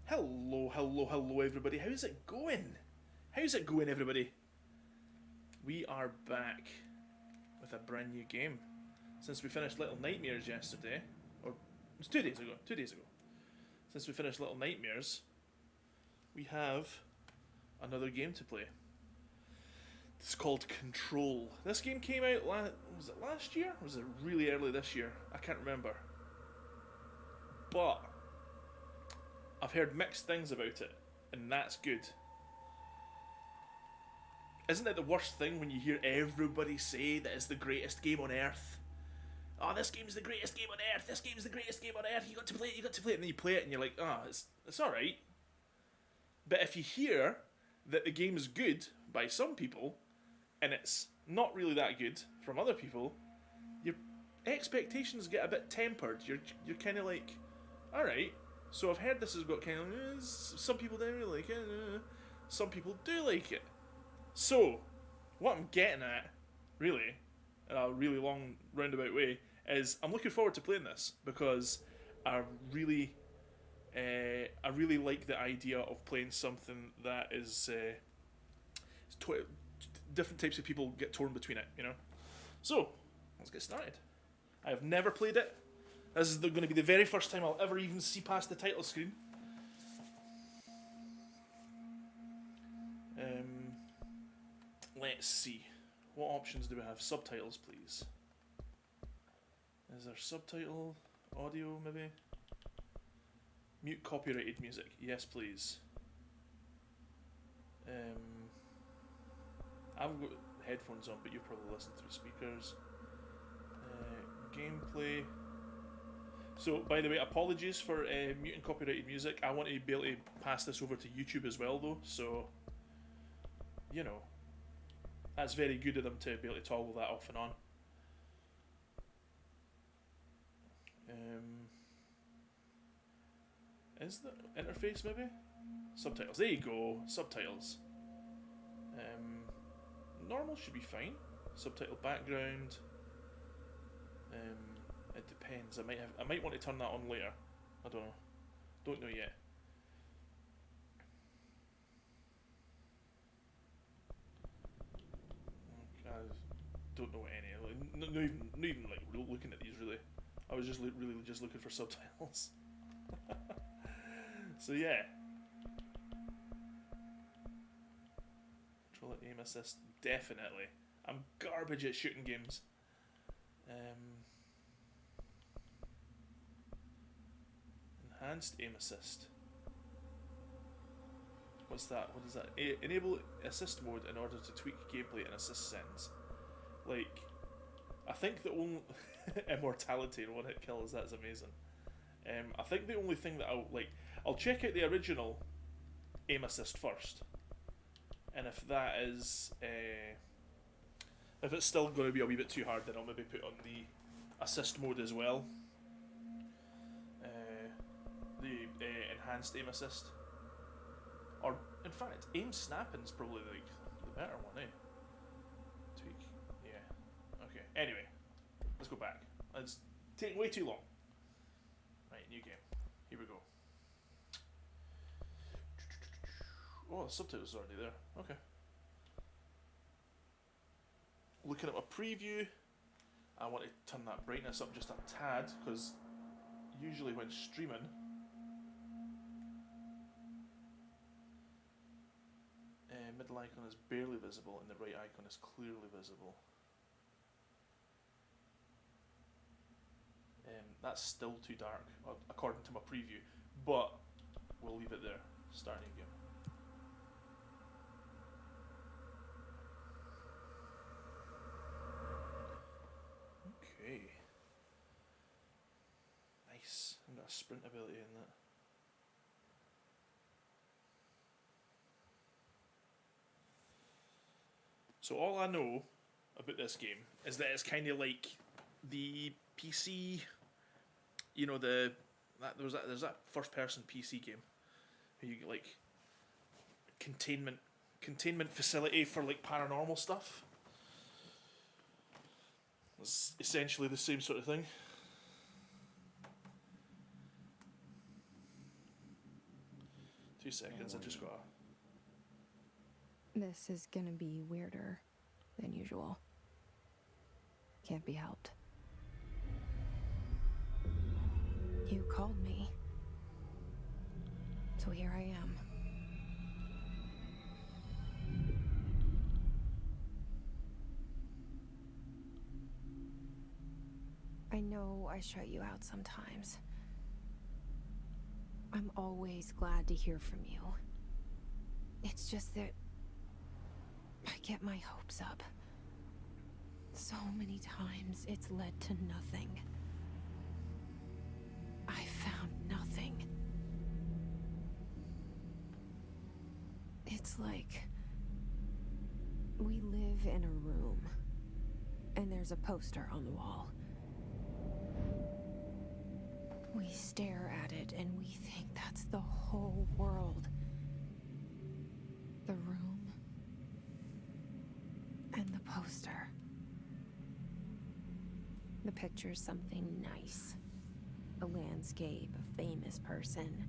Hello, hello, hello, everybody. How's it going? How's it going, everybody? We are back with a brand new game. Since we finished Little Nightmares yesterday, or it was 2 days ago, 2 days ago. Since we finished Little Nightmares, we have another game to play. It's called Control. This game came out, was it last year? Or was it really early this year? I can't remember. But I've heard mixed things about it, and that's good. Isn't it the worst thing when you hear everybody say that it's the greatest game on earth? Oh, this game's the greatest game on earth. This game's the greatest game on earth. You got to play it. You got to play it, and then you play it, and you're like, oh, it's all right. But if you hear that the game is good by some people, and it's not really that good from other people, your expectations get a bit tempered. You're kind of like, all right. So I've heard this has got kind of some people don't really like it. Some people do like it. So what I'm getting at, really, in a really long roundabout way, is I'm looking forward to playing this because I really like the idea of playing something that is different types of people get torn between it. You know. So let's get started. I have never played it. This is going to be the very first time I'll ever even see past the title screen. Let's see. What options do we have? Subtitles, please. Is there subtitle? Audio, maybe? Mute copyrighted music. Yes, please. I've got headphones on, but you probably listen through speakers. Gameplay. So, by the way, apologies for muting copyrighted music. I want to be able to pass this over to YouTube as well, though. So, you know, that's very good of them to be able to toggle that off and on. Is the interface maybe? Subtitles. There you go. Subtitles. Normal should be fine. Subtitle background. It depends. I might want to turn that on later. I don't know. Don't know yet. I don't know any. Not even like looking at these really. I was just really just looking for subtitles. So yeah. Controller aim assist, definitely. I'm garbage at shooting games. Enhanced aim assist. What's that? What is that? Enable assist mode in order to tweak gameplay and assist settings. Like, I think the only immortality and one hit kills. That's amazing. I think the only thing that I'll check out the original aim assist first, and if that is if it's still going to be a wee bit too hard, then I'll maybe put on the assist mode as well. The enhanced aim assist, or in fact, aim snapping is probably like the better one, eh? Tweak, yeah. Okay. Anyway, let's go back. It's taking way too long. Right, new game. Here we go. Oh, the subtitles are already there. Okay. Looking at my preview, I want to turn that brightness up just a tad because usually when streaming, middle icon is barely visible and the right icon is clearly visible. That's still too dark, according to my preview, but we'll leave it there. Starting game. Okay. Nice. I've got a sprint ability in that. So all I know about this game is that it's kind of like the PC, you know, there's that first person PC game where you get like containment facility for like paranormal stuff. It's essentially the same sort of thing. 2 seconds, I just gotta... This is gonna be weirder than usual. Can't be helped. You called me. So here I am. I know I shut you out sometimes. I'm always glad to hear from you. It's just that I get my hopes up. So many times it's led to nothing. I found nothing. It's like we live in a room, and there's a poster on the wall. We stare at it and we think that's the whole world. The room and the poster. The picture's something nice. A landscape, a famous person.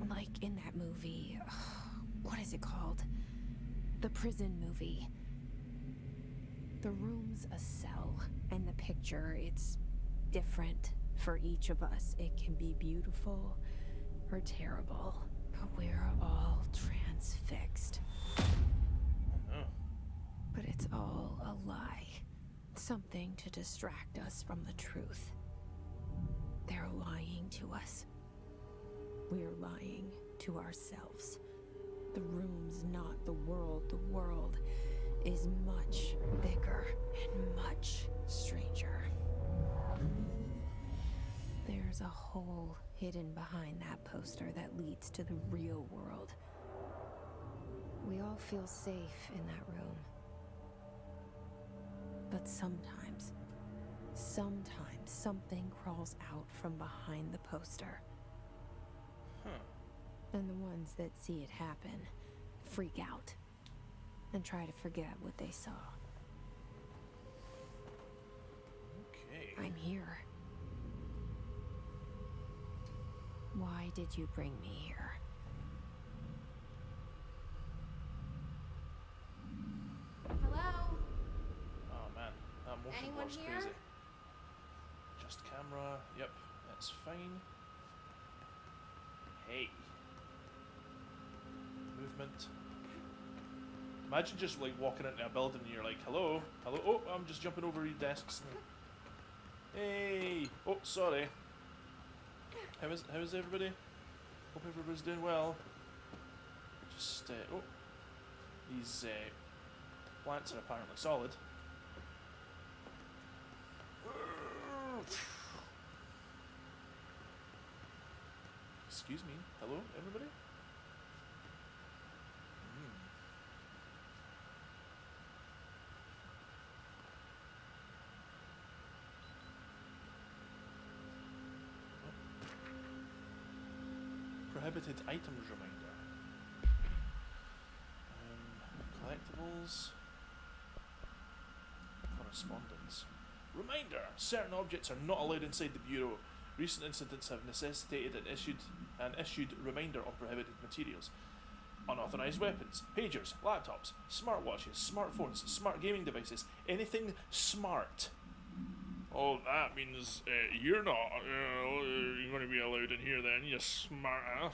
Like in that movie, what is it called? The prison movie. The room's a cell, and the picture, it's different for each of us. It can be beautiful or terrible, but we're all transfixed. But it's all a lie. Something to distract us from the truth. They're lying to us. We're lying to ourselves. The room's not the world. The world is much bigger and much stranger. There's a hole hidden behind that poster that leads to the real world. We all feel safe in that room. But sometimes something crawls out from behind the poster. And the ones that see it happen freak out and try to forget what they saw. Okay. I'm here. Why did you bring me here? Hello? Oh man, that motion Anyone blur's here? crazy. Just camera, yep, that's fine. Hey. Movement. Imagine just like walking into a building and you're like, hello, hello, oh, I'm just jumping over your desks. Hey, oh, sorry. How is everybody? Hope everybody's doing well. Just, oh, these plants are apparently solid. Excuse me, hello, everybody? Prohibited items reminder. Collectibles. Correspondence. Reminder! Certain objects are not allowed inside the Bureau. Recent incidents have necessitated an issued reminder on prohibited materials. Unauthorized weapons, pagers, laptops, smartwatches, smartphones, smart gaming devices, anything smart. Oh, that means you're not you're going to be allowed in here then, you smart ass.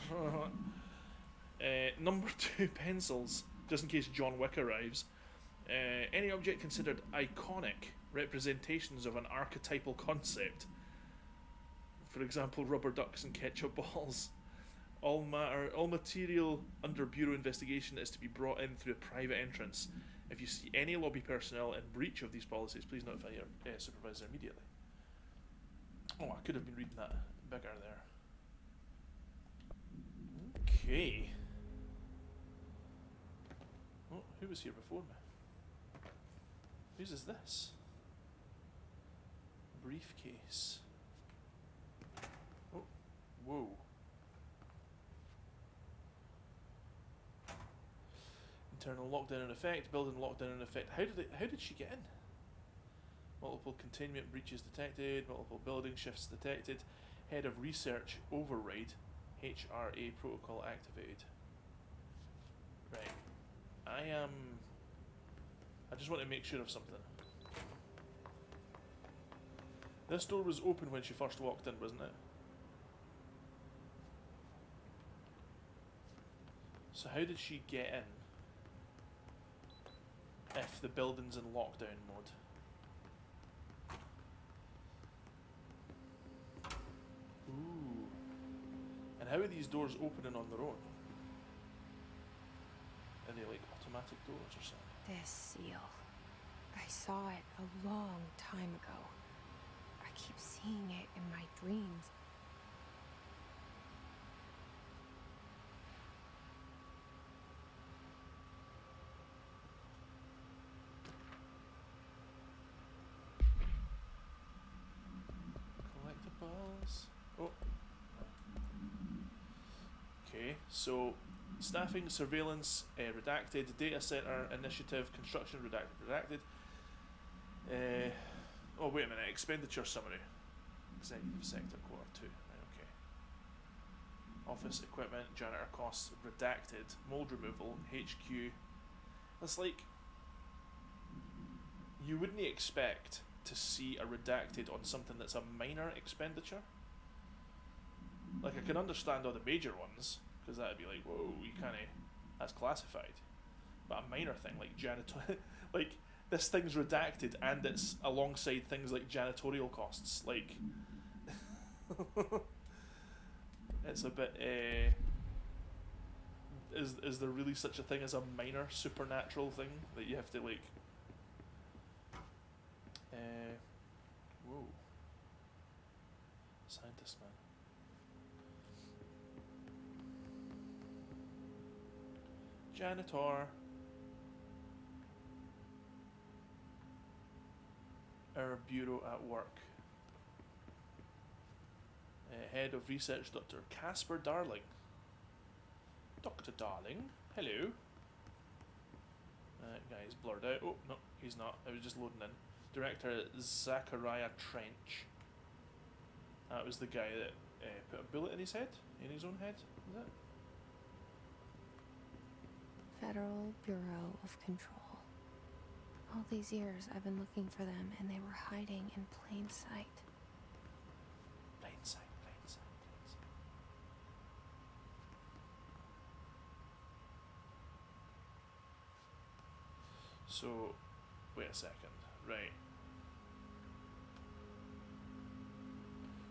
Number 2, pencils, just in case John Wick arrives. Any object considered iconic representations of an archetypal concept. For example, rubber ducks and ketchup balls. All material under Bureau investigation is to be brought in through a private entrance. If you see any lobby personnel in breach of these policies, please notify your supervisor immediately. Oh, I could have been reading that bigger there. Okay. Oh, who was here before me? Whose is this? Briefcase. Oh, whoa. Internal lockdown in effect, building lockdown in effect. How did she get in? Multiple containment breaches detected, multiple building shifts detected. Head of research override. HRA protocol activated. Right. I just want to make sure of something. This door was open when she first walked in, wasn't it? So how did she get in if the building's in lockdown mode? Ooh. And how are these doors opening on their own? Are they like automatic doors or something? This seal. I saw it a long time ago. I keep seeing it in my dreams. Collectibles. Oh. Okay, so staffing, surveillance, redacted, data center, initiative, construction, redacted. Oh, wait a minute, expenditure summary. Executive sector, quarter 2. Right, okay. Office equipment, janitor costs, redacted, mold removal, HQ. That's like, you wouldn't expect to see a redacted on something that's a minor expenditure. Like, I can understand all the major ones, because that'd be like, whoa, you can't, that's classified. But a minor thing like janitor, like, this thing's redacted and it's alongside things like janitorial costs. Like, it's a bit, is there really such a thing as a minor supernatural thing that you have to, like, whoa. Scientist man. Janitor. Our bureau at work. Head of research, Dr. Casper Darling. Dr. Darling, hello. Guy's blurred out. Oh, no, he's not. I was just loading in. Director Zachariah Trench. That was the guy that put a bullet in his head? In his own head? Is it? Federal Bureau of Control. All these years I've been looking for them and they were hiding in plain sight. Plain sight, plain sight, plain sight. So, wait a second. Right.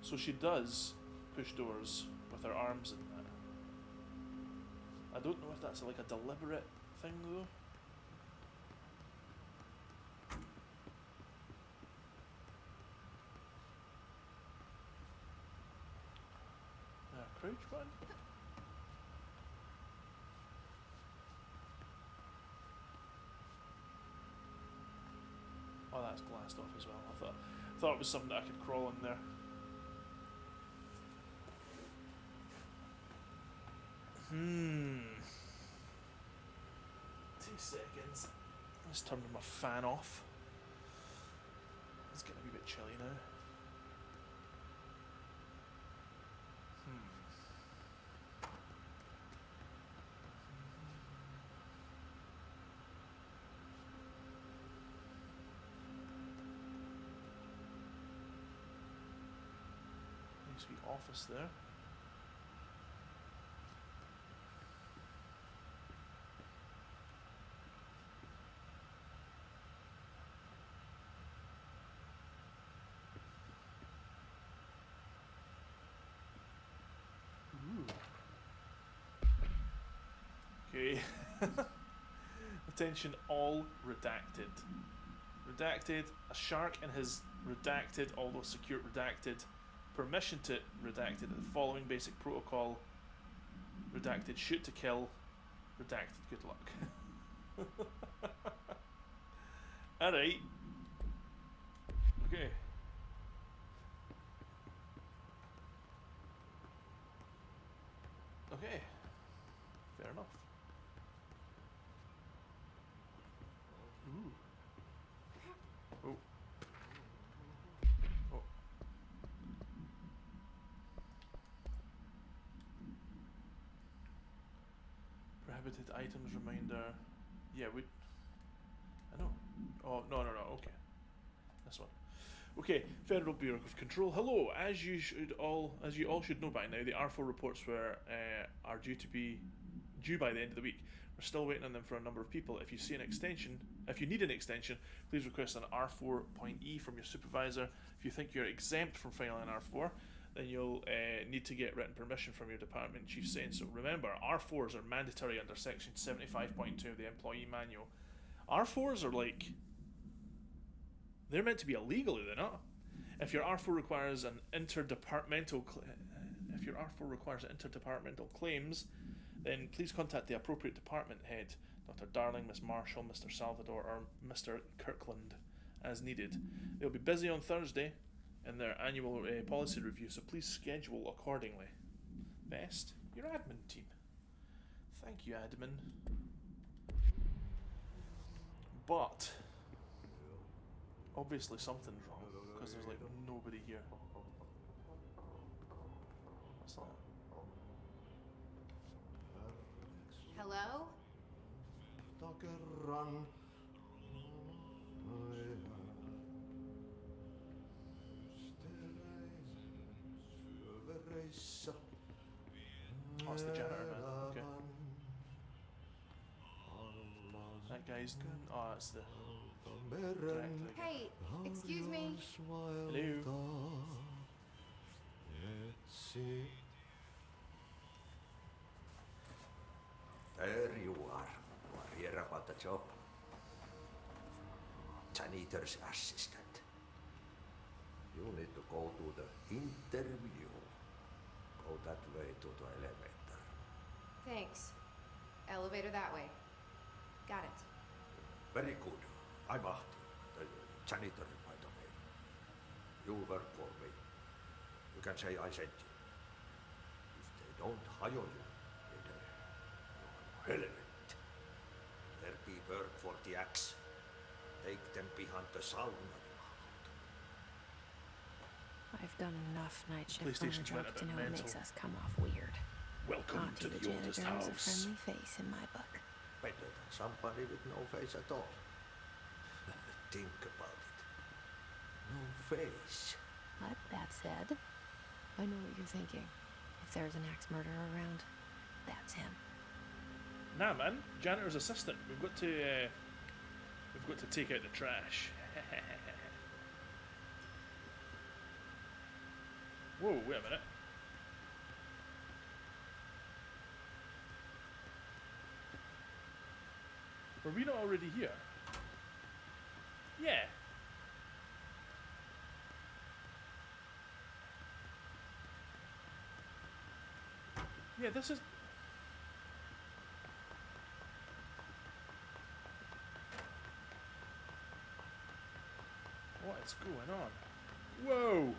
So she does push doors with her arms in that. I don't know if that's like a deliberate thing though. Crouch button? Oh, that's glassed off as well. I thought it was something that I could crawl in there. Hmm. 2 seconds. Let's turn my fan off. It's getting a wee bit chilly now. Nice wee office there. Okay. Attention, all redacted. Redacted, a shark in his redacted, although secure redacted. Permission to redacted, the following basic protocol. Redacted, shoot to kill. Redacted, good luck. Alright. Okay. Okay. Fair enough. Ooh. Oh. Oh. Prohibited items reminder. Yeah, we. I know. Oh no. Okay, this one. Okay, Federal Bureau of Control. Hello. As you all should know by now, the R4 reports are due by the end of the week. We're still waiting on them for a number of people. If you need an extension, please request an R4.E from your supervisor. If you think you're exempt from filing an R4, then you'll need to get written permission from your department chief saying so. Remember, R4s are mandatory under section 75.2 of the employee manual. R4s are like... they're meant to be illegal, are they not? If your R4 requires interdepartmental claims, then please contact the appropriate department head, Dr. Darling, Miss Marshall, Mr. Salvador, or Mr. Kirkland, as needed. They'll be busy on Thursday in their annual policy review, so please schedule accordingly. Best, your admin team. Thank you, admin. But obviously something's wrong, because there's like nobody here. What's that? Hello? Oh, it's the janitor, man. Okay. That guy's... oh, it's the... director again. Hey, excuse me. Hello? There you are. You are here about the job. Janitor's assistant. You need to go to the interview. Go that way to the elevator. Thanks. Elevator that way. Got it. Very good. I'm Ahti, the janitor, by the way. You work for me. You can say I sent you. If they don't hire you, then you're relevant. There be work for the axe. Take them behind the sauna. I've done enough night shift on the PlayStation's job went a to bit know it mental. makes us come off weird. Welcome Auntie to the the oldest janitor is a house. friendly face in my book. Better than somebody with no face at all. Think about it. No face. But that said, I know what you're thinking. If there's an axe murderer around, that's him. Nah, man. Janitor's assistant. We've got to take out the trash. Whoa, wait a minute. Were we not already here? Yeah. Yeah, this is... what is going on? Whoa!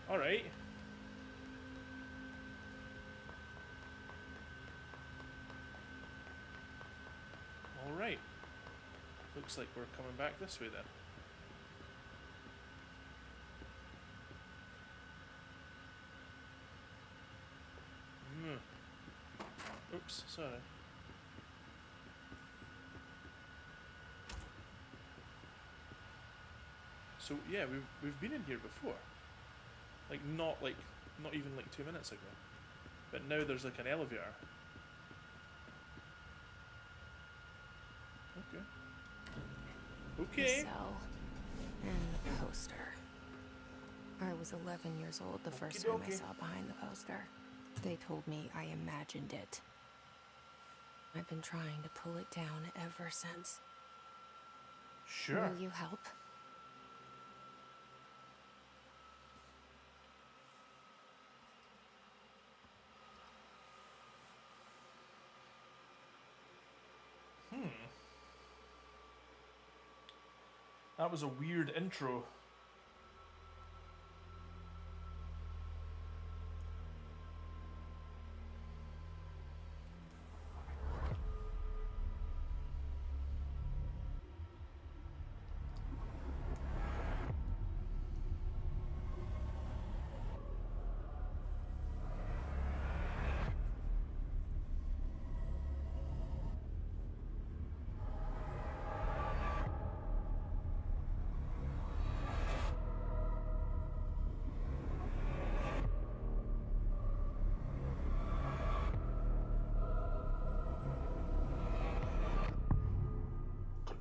Alright. Alright. Looks like we're coming back this way then. Oops, sorry. So yeah, we've been in here before. Not even like 2 minutes ago. But now there's like an elevator. Okay. Okay. The cell and the poster. I was 11 years old the first time I saw behind the poster. They told me I imagined it. I've been trying to pull it down ever since. Sure. Will you help? That was a weird intro.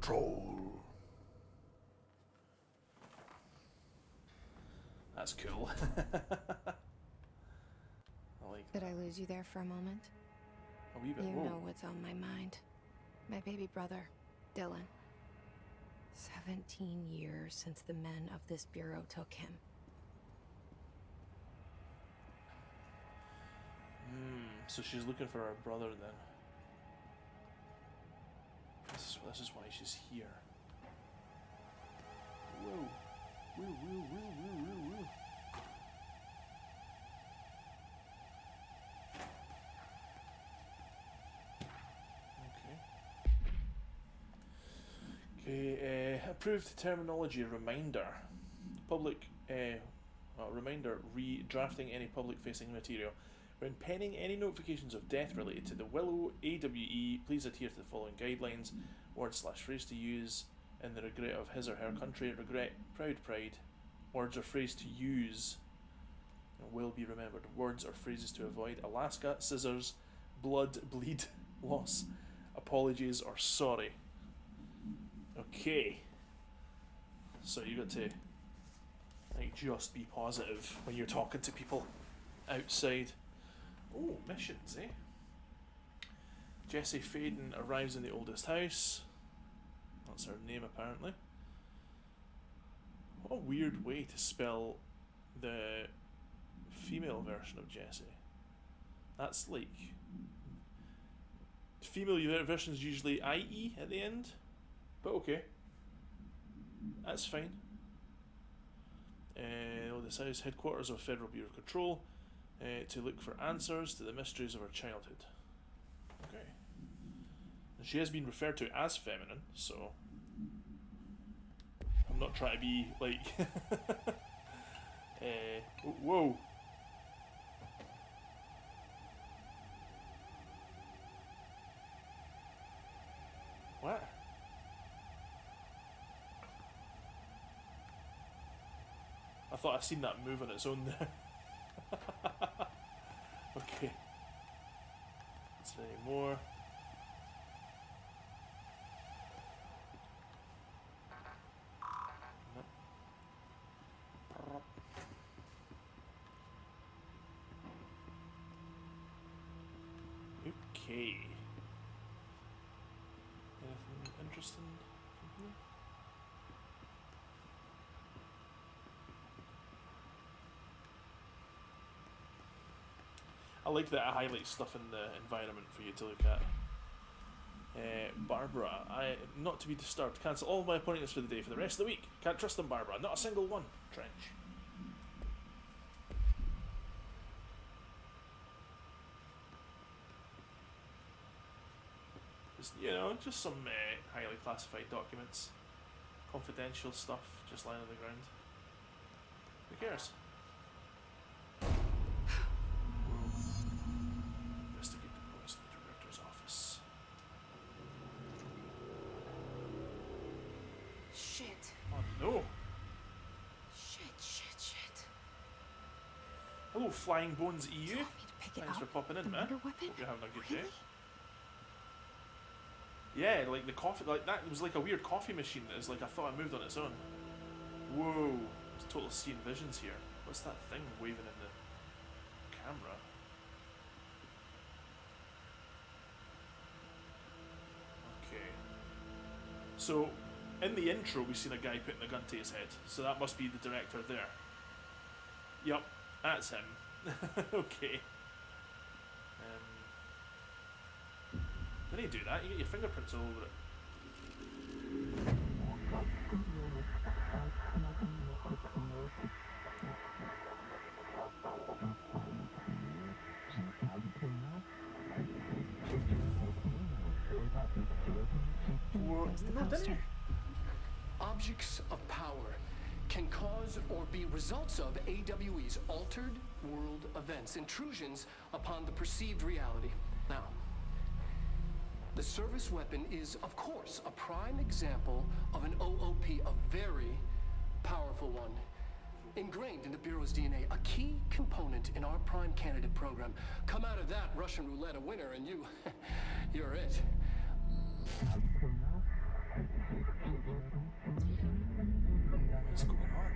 control. That's cool. I like Did I lose you there for a moment? a wee bit. You Whoa. know what's on my mind. My baby brother, Dylan. 17 years since the men of this bureau took him. So she's looking for her brother then. This is why she's here. Whoa. Woo, woo, woo, woo, woo, woo. Okay, approved terminology reminder. Public, reminder, redrafting any public-facing material. When penning any notifications of death related to the Willow AWE, please adhere to the following guidelines. Word/phrase to use in the regret of his or her country. Regret, proud pride. Words or phrase to use will be remembered. Words or phrases to avoid: Alaska, scissors, blood, bleed, loss, apologies, or sorry. Okay. So you got to just be positive when you're talking to people outside. Oh, missions, eh? Jessie Faden arrives in the oldest house. That's her name, apparently. What a weird way to spell the female version of Jessie. That's like... Female version is usually IE at the end. But okay. That's fine. Oldest house, headquarters of Federal Bureau of Control. To look for answers to the mysteries of her childhood. Okay. And she has been referred to as feminine, so I'm not trying to be like whoa. What? I thought I seen that move on its own there. Okay. Is there any more? Nope. Okay. Anything interesting from here? I like that I highlight stuff in the environment for you to look at. Barbara, not to be disturbed. Cancel all of my appointments for the day for the rest of the week. Can't trust them, Barbara. Not a single one. Trench. Just, just some highly classified documents. Confidential stuff just lying on the ground. Who cares? Investigate the noise in the director's office. Shit. Oh no! Shit. Hello, Flying Bones EU. Do you want me to pick it Thanks up? for popping in, The man. murder Hope weapon? you're having a good Really? day. Yeah, like the coffee, like that was like a weird coffee machine that is like I thought it moved on its own. Whoa, it's total seeing visions here. What's that thing waving in the camera? Okay. So, in the intro, we seen a guy putting a gun to his head, so that must be the director there. Yup, that's him. Okay. When you do that, you get your fingerprints all over it. And there's the poster. Objects of power can cause or be results of AWE's altered world events, intrusions upon the perceived reality. Now, the service weapon is, of course, a prime example of an OOP, a very powerful one. Ingrained in the Bureau's DNA, a key component in our prime candidate program. Come out of that Russian roulette a winner and you're it. What's going on?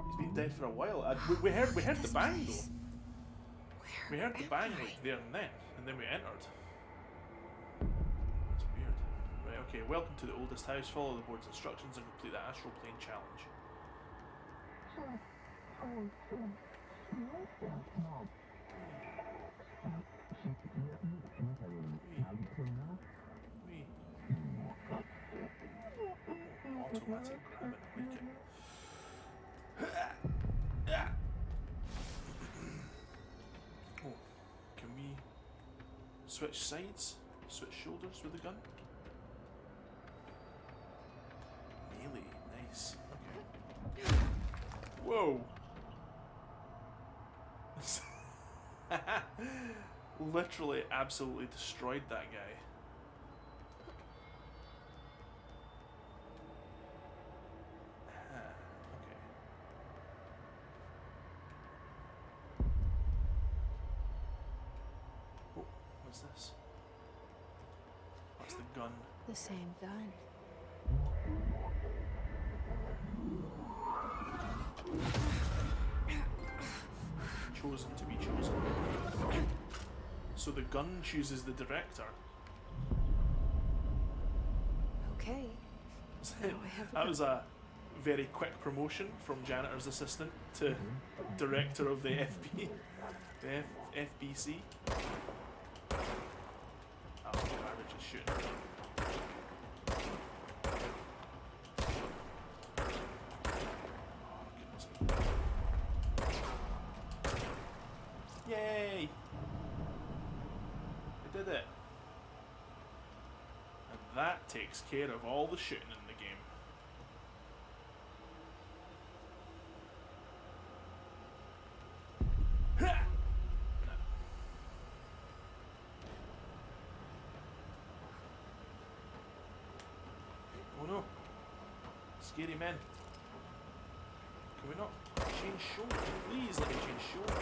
He's been dead for a while. We heard the bang though. We heard the bang like there and then we entered. That's weird. Right, okay, welcome to the oldest house. Follow the board's instructions and complete the astral plane challenge. Wee. Automatic grabbing, I like it. Oh, can we switch sides? Switch shoulders with the gun? Melee, nice. Okay. Whoa! Literally, absolutely destroyed that guy. Okay. Oh, what's this? What's the gun? The same gun. Chosen to be chosen. So the gun chooses the director. Okay. Now I have a That was a very quick promotion from janitor's assistant to director of the FB, the FBC. Oh, garbage is shooting. Oh, goodness me. Yay! I did it. And that takes care of all the shooting in the game. Ha! No. Oh no. Scary men. Can we not change shoulder? Please let me change shoulder.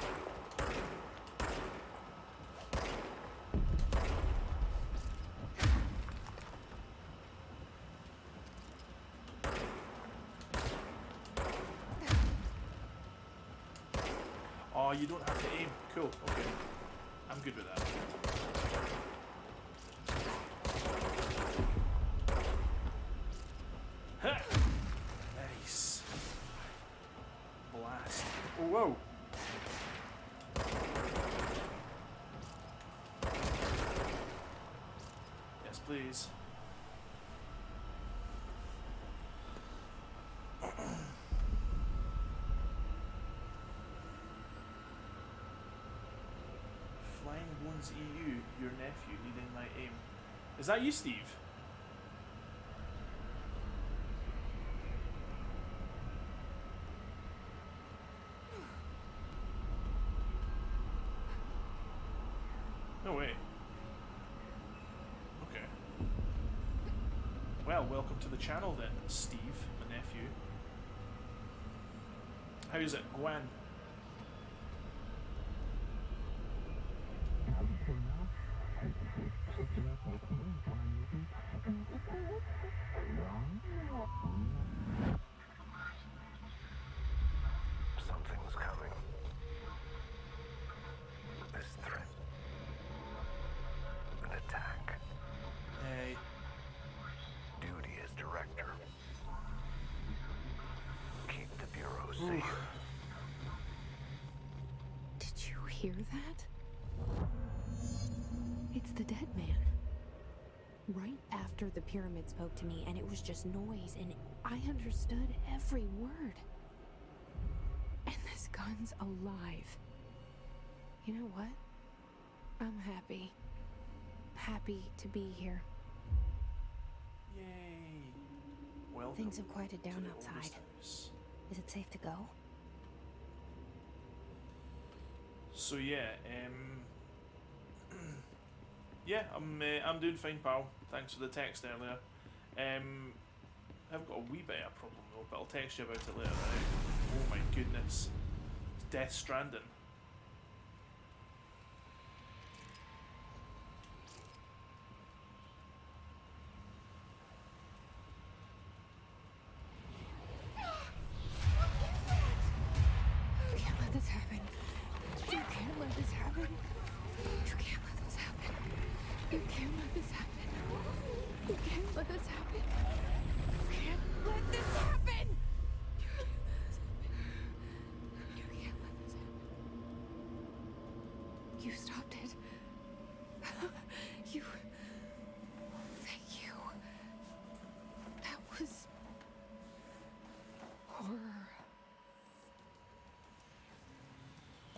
Oh, you don't have to aim. Cool, okay. I'm good with that. Ha! Nice. Blast. Oh, whoa. Yes, please. Flying Bones EU, your nephew, leading my aim. Is that you, Steve? No way. Okay. Well, welcome to the channel then, Steve, my nephew. How's it going? Something's coming. This threat. An attack. Hey. Duty as director. Keep the Bureau safe. Did you hear that? It's the dead man. Right after the pyramid spoke to me, and it was just noise, and I understood every word. And this gun's alive. You know what? I'm happy. Happy to be here. Yay. Welcome. Things have quieted down to the outside. oldest house. Is it safe to go? So yeah, yeah, I'm doing fine, pal. Thanks for the text earlier. I've got a wee bit of a problem though, but I'll text you about it later. Right? Oh my goodness, it's Death Stranding. You can't let this happen. You can't let this happen. You can't let this happen. You can't let this happen. You can't let this happen. You stopped it. You. Thank you. That was horror.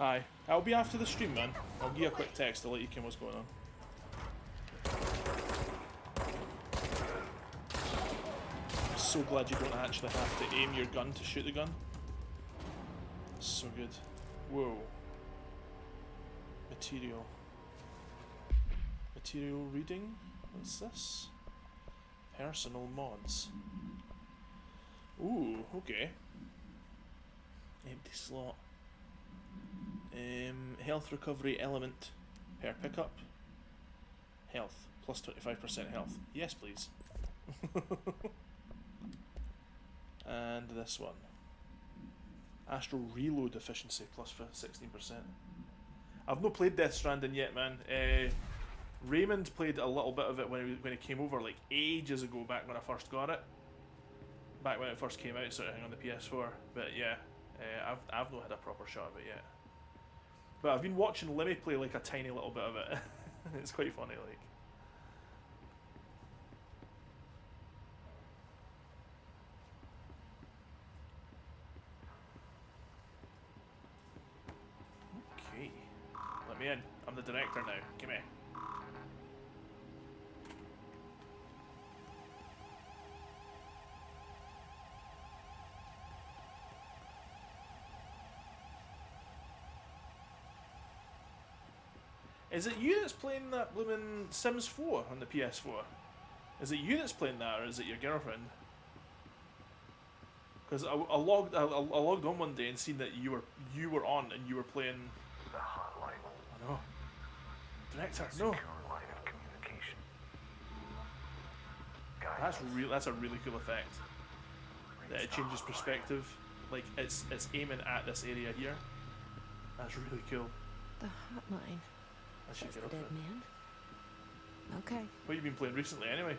Aye. I'll be after the stream, man. I'll give you a quick text to let you know what's going on. I'm so glad you don't actually have to aim your gun to shoot the gun. It's so good. Whoa. Material. Material reading? What's this? Personal mods. Ooh, okay. Empty slot. Health recovery element per pickup. Health. Plus 25% health. Yes, please. And this one. Astral reload efficiency plus 16%. I've not played Death Stranding yet, man. Raymond played a little bit of it when he came over, like ages ago, back when I first got it. Back when it first came out, sort of thing, on the PS4. But yeah, I've not had a proper shot of it yet. But I've been watching Lemmy play like a tiny little bit of it. It's quite funny, like. Okay. Let me in. I'm the director now. Come here. Is it you that's playing that blooming Sims 4 on the PS4? Is it you that's playing that, or is it your girlfriend? Because I logged on one day and seen that you were on and you were playing. The hotline. I know. Director, no. Secure line of communication. That's a really cool effect. That it changes perspective. Like it's aiming at this area here. That's really cool. The hotline. That's your That's the dead girlfriend. man. Okay. What have you been playing recently, anyway?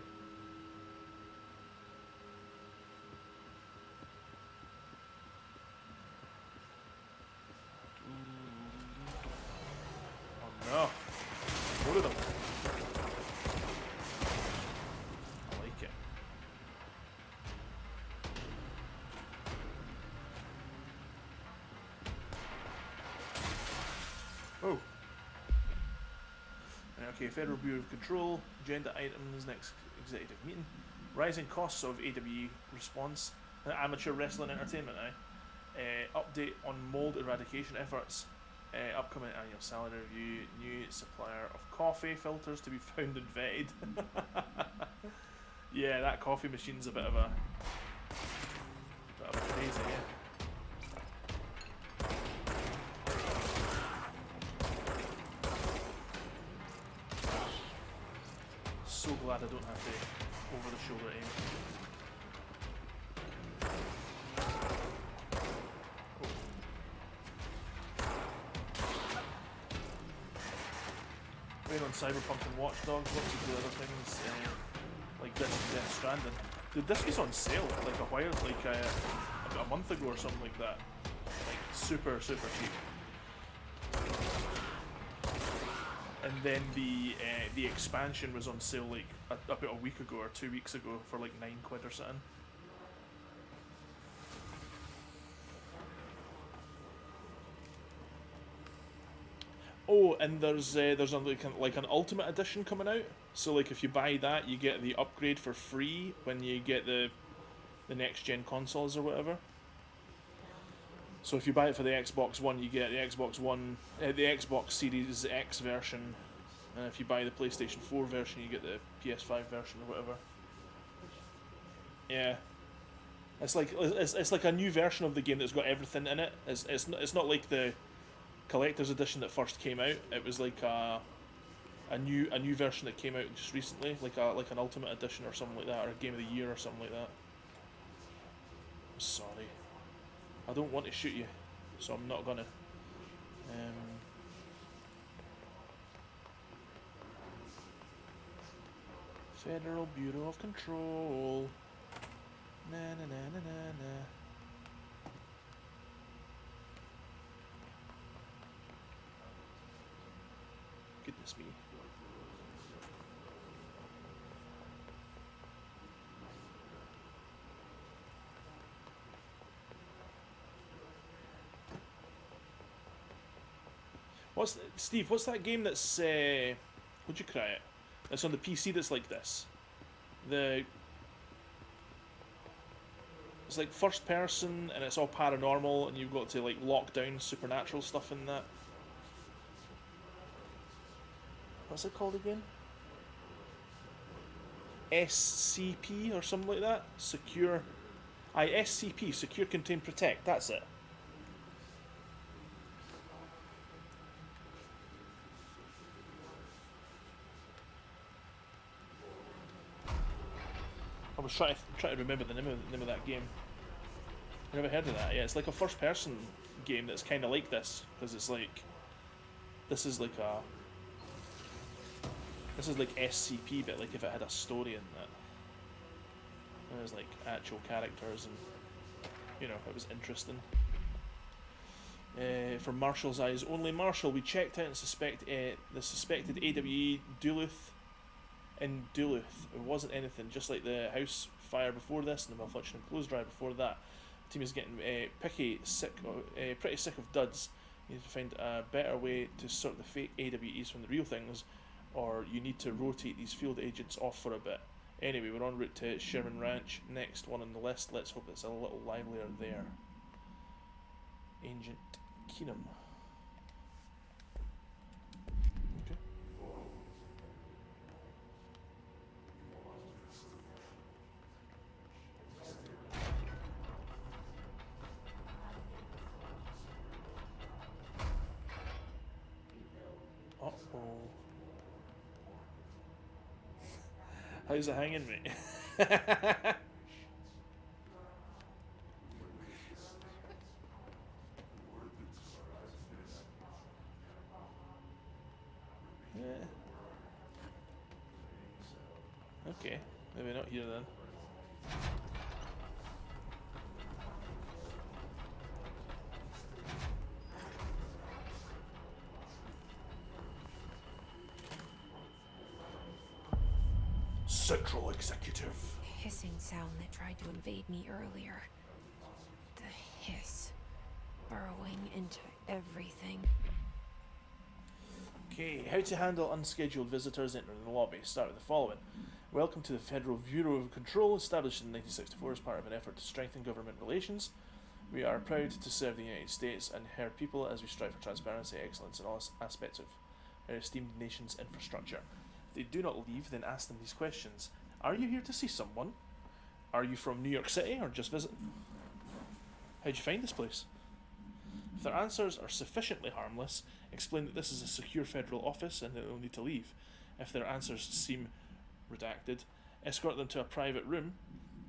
Oh no! More of them. I like it. Oh. Okay, Federal Bureau of Control, agenda items, next executive meeting. Rising costs of AWE response, amateur wrestling entertainment, update on mold eradication efforts, upcoming annual salary review, new supplier of coffee filters to be found and vetted. Yeah, that coffee machine's a bit of a crazy, yeah. So glad I don't have to over the shoulder aim. Oh. Playing on Cyberpunk and Watch Dogs, lots of the other things, like this and Death Stranding. Dude, this was on sale like a while, like a month ago or something like that. Like super cheap. And then the expansion was on sale like about a week ago or 2 weeks ago for like £9 or something. Oh, and there's like an Ultimate Edition coming out. So like if you buy that, you get the upgrade for free when you get the next gen consoles or whatever. So if you buy it for the Xbox One, you get the the Xbox Series X version, and if you buy the PlayStation 4 version, you get the PS5 version or whatever. Yeah, it's like a new version of the game that's got everything in it. It's not like the collector's edition that first came out. It was like a new version that came out just recently, like an Ultimate Edition or something like that, or a Game of the Year or something like that. I'm sorry. I don't want to shoot you, so I'm not gonna. Federal Bureau of Control. Na na na na na na. Goodness me. Steve? What's that game that's what'd you cry it? That's on the PC. That's like this. It's like first person and it's all paranormal, and you've got to like lock down supernatural stuff in that. What's it called again? SCP or something like that. Secure. SCP. Secure, Contain, Protect. That's it. I was trying to remember the name of that game. I never heard of that. Yeah, it's like a first-person game that's kind of like this, because it's like this is like SCP, but like if it had a story in that. There was like actual characters, and you know, it was interesting. For Marshall's eyes only, Marshall, we checked out and the suspected AWE Duluth. In Duluth, it wasn't anything, just like the house fire before this and the malfunction and clothes dryer before that. The team is getting pretty sick of duds. You need to find a better way to sort the fake AWEs from the real things, or you need to rotate these field agents off for a bit. Anyway, we're en route to Sherman Ranch, next one on the list. Let's hope it's a little livelier there. Agent Keenum. Okay. Uh-oh. How's it hanging, mate? Yeah. Okay, maybe not here then. Central Executive. The hissing sound that tried to invade me earlier. The hiss. Burrowing into everything. Okay, how to handle unscheduled visitors entering the lobby. Start with the following. Welcome to the Federal Bureau of Control, established in 1964 as part of an effort to strengthen government relations. We are proud to serve the United States and her people as we strive for transparency, excellence in all aspects of our esteemed nation's infrastructure. If they do not leave, then ask them these questions. Are you here to see someone? Are you from New York City or just visiting? How'd you find this place? If their answers are sufficiently harmless, explain that this is a secure federal office and that they'll need to leave. If their answers seem redacted, escort them to a private room.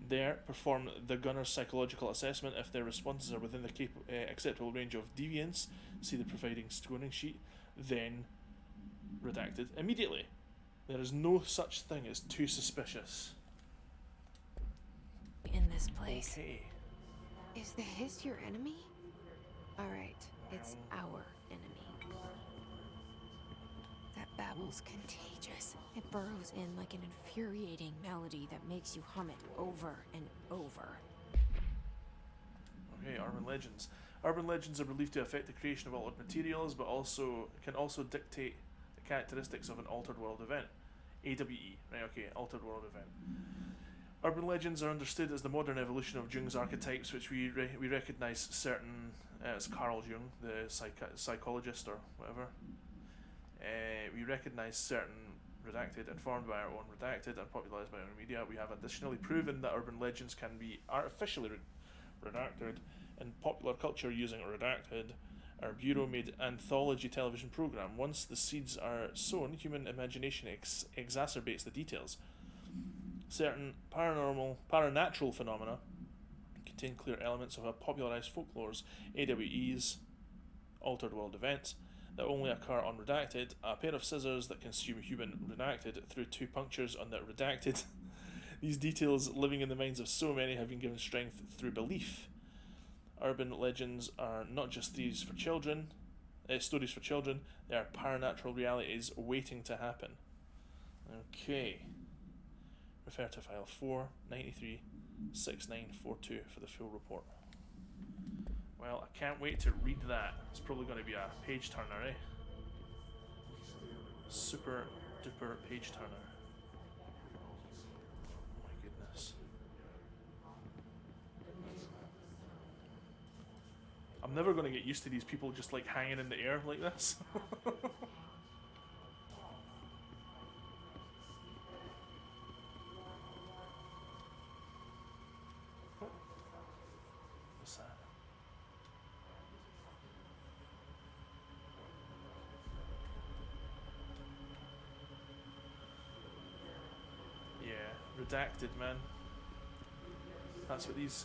There, perform the gunner's psychological assessment. If their responses are within the acceptable range of deviance, see the providing scoring sheet. Then, redacted immediately. There is no such thing as too suspicious. In this place. Okay. Is the hiss your enemy? Alright, it's our enemy. That babble's contagious. It burrows in like an infuriating melody that makes you hum it over and over. Okay, urban legends. Urban legends are believed to affect the creation of altered materials, but can also dictate the characteristics of an altered world event. AWE. Right, okay, altered world event. Urban legends are understood as the modern evolution of Jung's archetypes, which we recognize certain... it's Carl Jung, the psychologist or whatever. We recognize certain redacted, informed by our own redacted, and popularized by our own media. We have additionally proven that urban legends can be artificially redacted in popular culture using redacted. Our bureau-made anthology television program. Once the seeds are sown, human imagination exacerbates the details. Certain paranatural phenomena contain clear elements of a popularized folklores, AWEs, altered world events. that only occur on redacted, a pair of scissors that consume human redacted through 2 punctures on the redacted. These details, living in the minds of so many, have been given strength through belief. Urban legends are not just stories for children, they are paranatural realities waiting to happen. Okay. Refer to file 4936942 for the full report. Well, I can't wait to read that. It's probably going to be a page turner, eh? Super duper page turner. Oh my goodness. I'm never going to get used to these people just like hanging in the air like this. What's that? Yeah, redacted, man. That's what these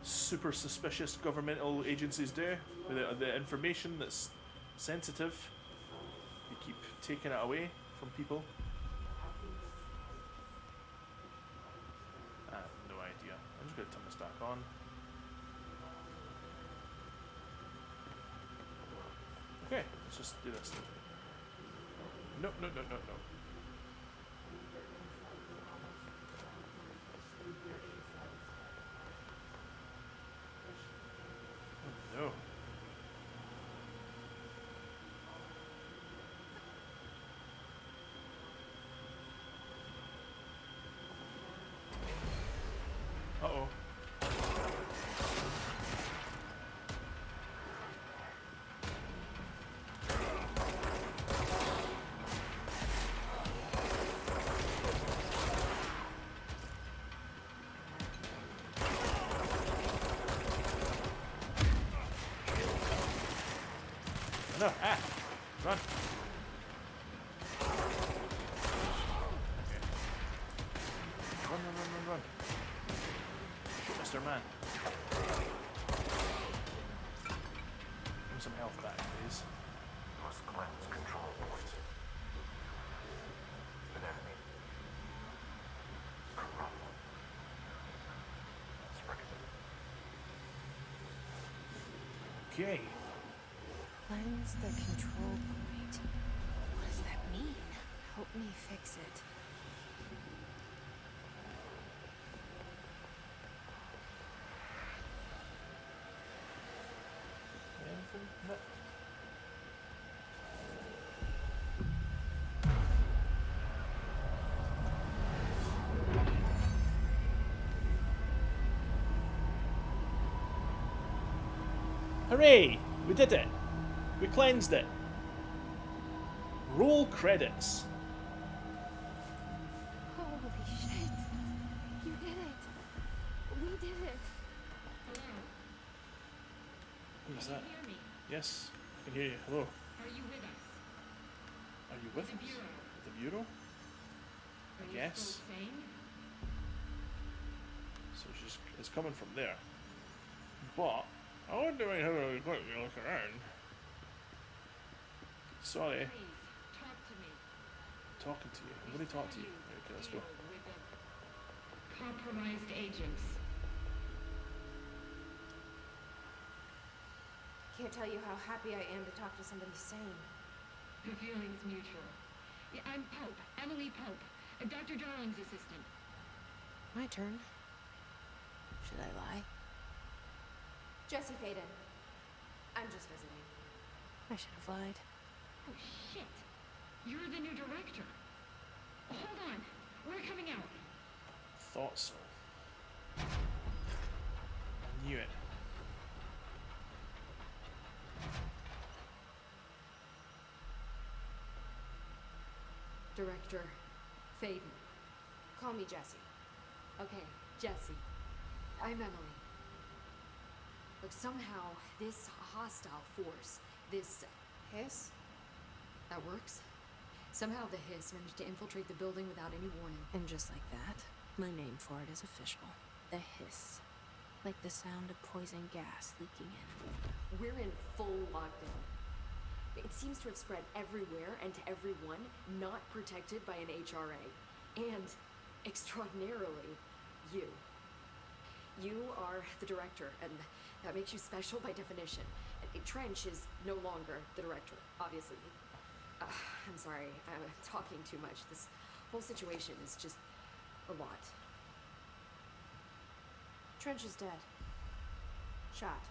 super suspicious governmental agencies do. With the information that's sensitive, they keep taking it away from people. I have no idea. I'm just going to turn this back on. Okay, let's just do this. No. Oh, no. Uh-oh. No, run. Okay. Run. Shoot, Mr. Man. Give me some health back, please. Must cleanse control points. An enemy. Corrupt. Spread. Okay. Cleanse the control point. What does that mean? Help me fix it. Anything? No. Hooray! We did it! We cleansed it. Roll credits. Holy shit. You did it. We did it. Who's that? Yes, I can hear you. Hello. Are you with us? Are you with The us? Bureau. The Bureau? Are you guess. still sane? So it's coming from there. But I wonder how really quick we look around. Sorry, Please, talk to me. talking to you. I'm going to talk to you. Okay, let's go. Deal with the compromised agents. Can't tell you how happy I am to talk to somebody sane. The feeling's mutual. Yeah, I'm Pope, Emily Pope, Dr. Darling's assistant. My turn. Should I lie? Jesse Faden. I'm just visiting. I should have lied. Oh, shit. You're the new director. Hold on. We're coming out. Thought so. I knew it. Director Faden. Call me Jesse. Okay, Jesse. I'm Emily. Look, somehow this hostile force, this Hiss? that works. Somehow the hiss managed to infiltrate the building without any warning. And just like that, my name for it is official. The hiss. Like the sound of poison gas leaking in. We're in full lockdown. It seems to have spread everywhere and to everyone not protected by an HRA. And, extraordinarily, you. You are the director, and that makes you special by definition. Trench is no longer the director, obviously. I'm sorry, I'm talking too much. This whole situation is just a lot. Trench is dead. Shot.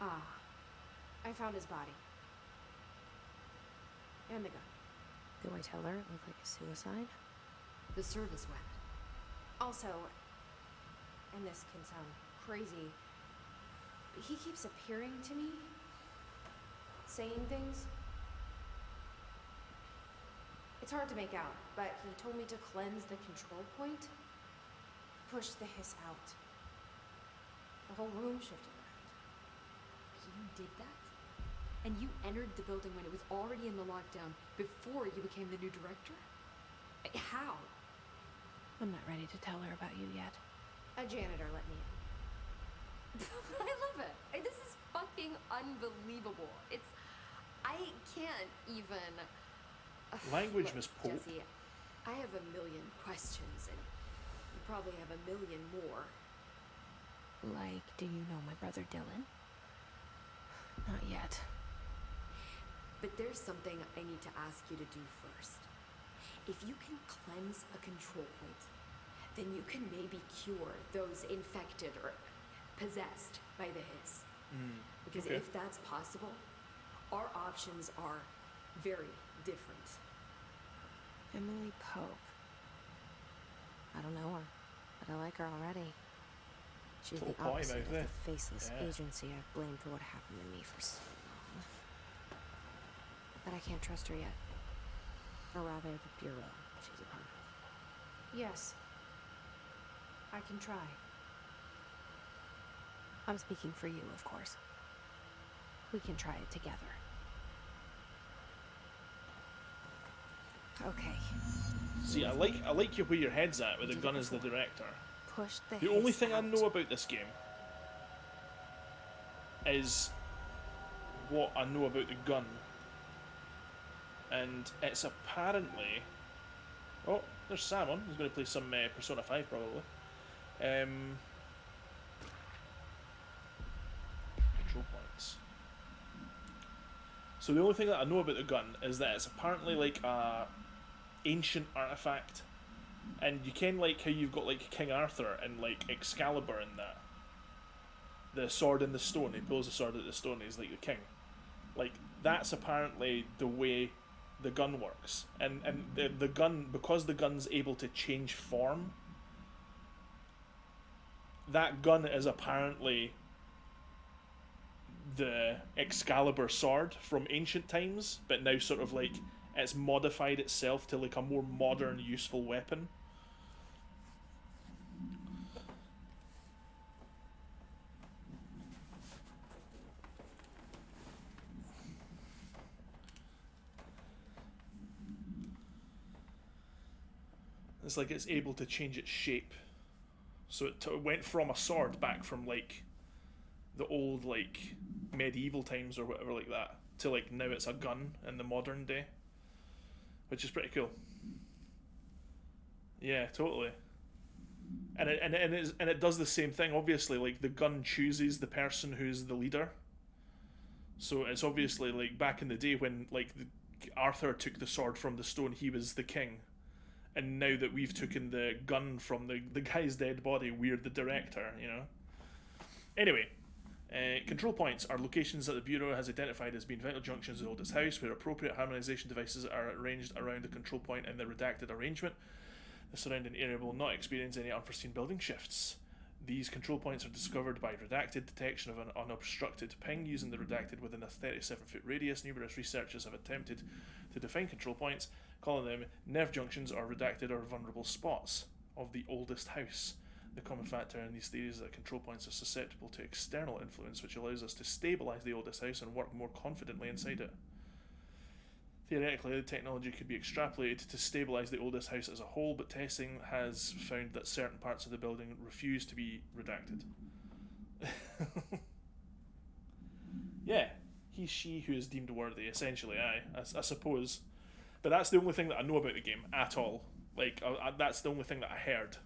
Ah, I found his body. And the gun. Do I tell her it looked like a suicide? the service went. Also, and this can sound crazy, but he keeps appearing to me, saying things. It's hard to make out, but he told me to cleanse the control point, push the hiss out. The whole room shifted around. You did that? And you entered the building when it was already in the lockdown, before you became the new director? How? I'm not ready to tell her about you yet. A janitor let me in. I love it. This is fucking unbelievable. I can't even... Language, Look, Miss Pope. Jesse, I have a million questions, and you probably have a million more. Like, do you know my brother Dylan? Not yet. But there's something I need to ask you to do first. If you can cleanse a control point, then you can maybe cure those infected or possessed by the hiss. Because okay. if that's possible, our options are very different. Emily Pope. I don't know her, but I like her already. She's the Total opposite of there. the faceless Yeah. agency I've blamed for what happened to me for so long. But I can't trust her yet. Or rather, the bureau she's a part of. Yes. I can try. I'm speaking for you, of course. We can try it together. Okay. See, I like you where your head's at with the gun as the director. Push the The only hiss thing I out. know about this game is what I know about the gun. And it's apparently... Oh, there's Sam on. He's going to play some Persona 5 probably. Control points. So the only thing that I know about the gun is that it's apparently like a ancient artifact. And you can like how you've got like King Arthur and like Excalibur in that. The sword in the stone. He pulls the sword out of the stone. He's like the king. Like that's apparently the way the gun works. And the gun, because the gun's able to change form, that gun is apparently the Excalibur sword from ancient times, but now sort of like it's modified itself to like a more modern, useful weapon. It's like it's able to change its shape. So it went from a sword back from like the old like medieval times or whatever like that to like now it's a gun in the modern day, which is pretty cool. Yeah, totally. And it does the same thing. Obviously, like the gun chooses the person who's the leader. So it's obviously like back in the day when like Arthur took the sword from the stone, he was the king. And now that we've taken the gun from the guy's dead body, we're the director, you know? Anyway, control points are locations that the Bureau has identified as being vital junctions of the oldest house, where appropriate harmonization devices are arranged around the control point in the redacted arrangement. The surrounding area will not experience any unforeseen building shifts. These control points are discovered by redacted detection of an unobstructed ping using the redacted within a 37-foot radius. Numerous researchers have attempted to define control points, calling them nerve junctions or redacted or vulnerable spots of the oldest house. The common factor in these theories is that control points are susceptible to external influence, which allows us to stabilise the oldest house and work more confidently inside it. Theoretically, the technology could be extrapolated to stabilise the oldest house as a whole, but testing has found that certain parts of the building refuse to be redacted. Yeah, He's she who is deemed worthy, essentially, I suppose. But that's the only thing that I know about the game at all. Like, that's the only thing that I heard,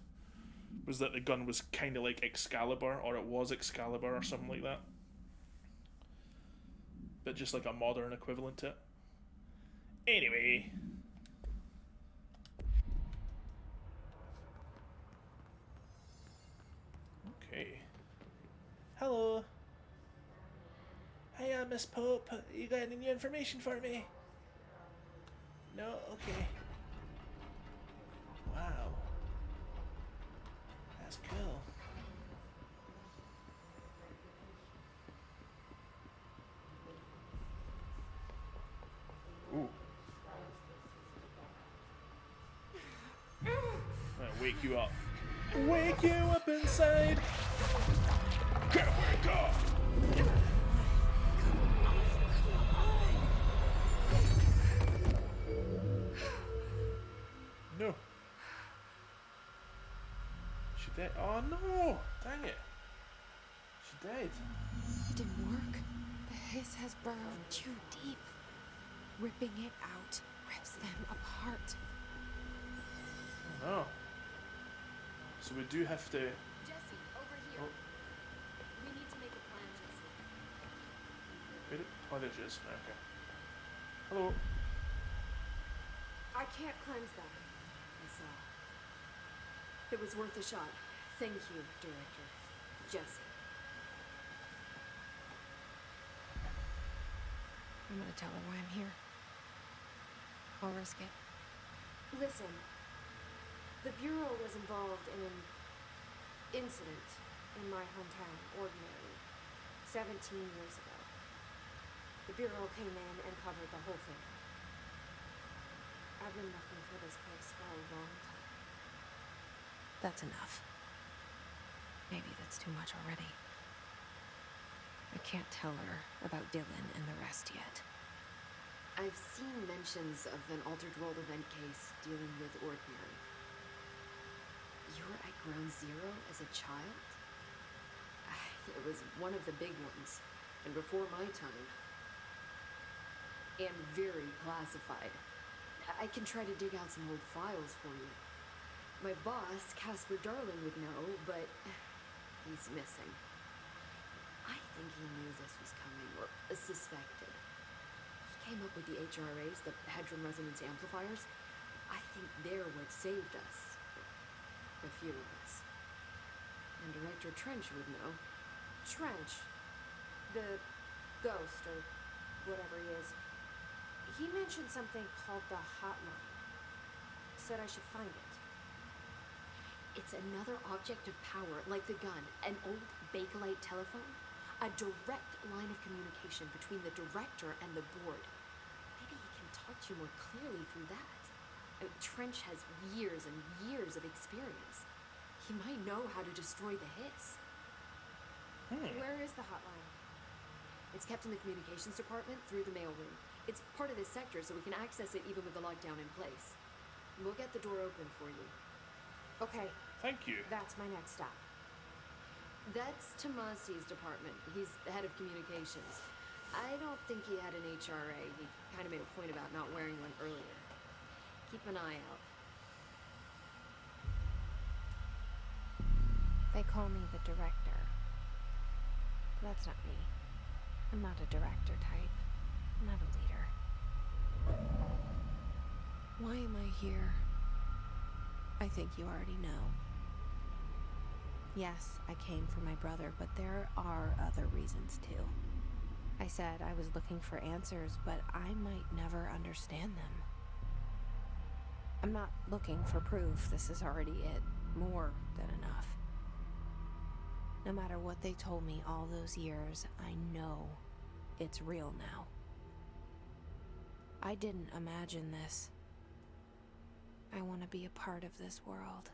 was that the gun was kind of like Excalibur, or it was Excalibur, or something like that. But just like a modern equivalent to it. Anyway. Okay. Hello. Hiya, Miss Pope. You got any new information for me? No? Okay. Wow. That's cool. Ooh. I'm gonna wake you up. Wake you up inside! Can't wake up! No. She dead? Oh no! Dang it. She died. It didn't work. The hiss has burrowed too deep. Ripping it out rips them apart. Oh no. So we do have to... Jesse, over here. Oh. We need to make a plan, Jesse. Wait, oh, there she is. Okay. Hello. I can't cleanse that. I saw. It was worth a shot. Thank you, Director. Jesse. I'm gonna tell her why I'm here. I'll risk it. Listen, the Bureau was involved in an incident in my hometown, Ordinary, 17 years ago. The Bureau came in and covered the whole thing. I've been looking for this place for a long time. That's enough. Maybe that's too much already. I can't tell her about Dylan and the rest yet. I've seen mentions of an Altered World event case dealing with Ordinary. You were at Ground Zero as a child? It was one of the big ones, and before my time. And very classified. I can try to dig out some old files for you. My boss, Casper Darling, would know, but he's missing. I think he knew this was coming, or suspected. He came up with the HRAs, the Hadron Resonance Amplifiers. I think they're what saved us. A few of us. And Director Trench would know. Trench, the ghost, or whatever he is, he mentioned something called the hotline. Said I should find it. It's another object of power, like the gun, an old Bakelite telephone. A direct line of communication between the director and the board. Maybe he can talk to you more clearly through that. Trench has years and years of experience. He might know how to destroy the hiss. Where is the hotline? It's kept in the communications department through the mailroom. It's part of this sector, so we can access it even with the lockdown in place. We'll get the door open for you. Okay, Thank you. that's my next stop. That's Tomasi's department. He's the head of communications. I don't think he had an HRA. He kind of made a point about not wearing one earlier. Keep an eye out. They call me the director. But that's not me. I'm not a director type. I'm not a leader. Why am I here? I think you already know. Yes, I came for my brother, but there are other reasons too. I said I was looking for answers, but I might never understand them. I'm not looking for proof. This is already it. More than enough. No matter what they told me all those years, I know it's real now. I didn't imagine this. I want to be a part of this world.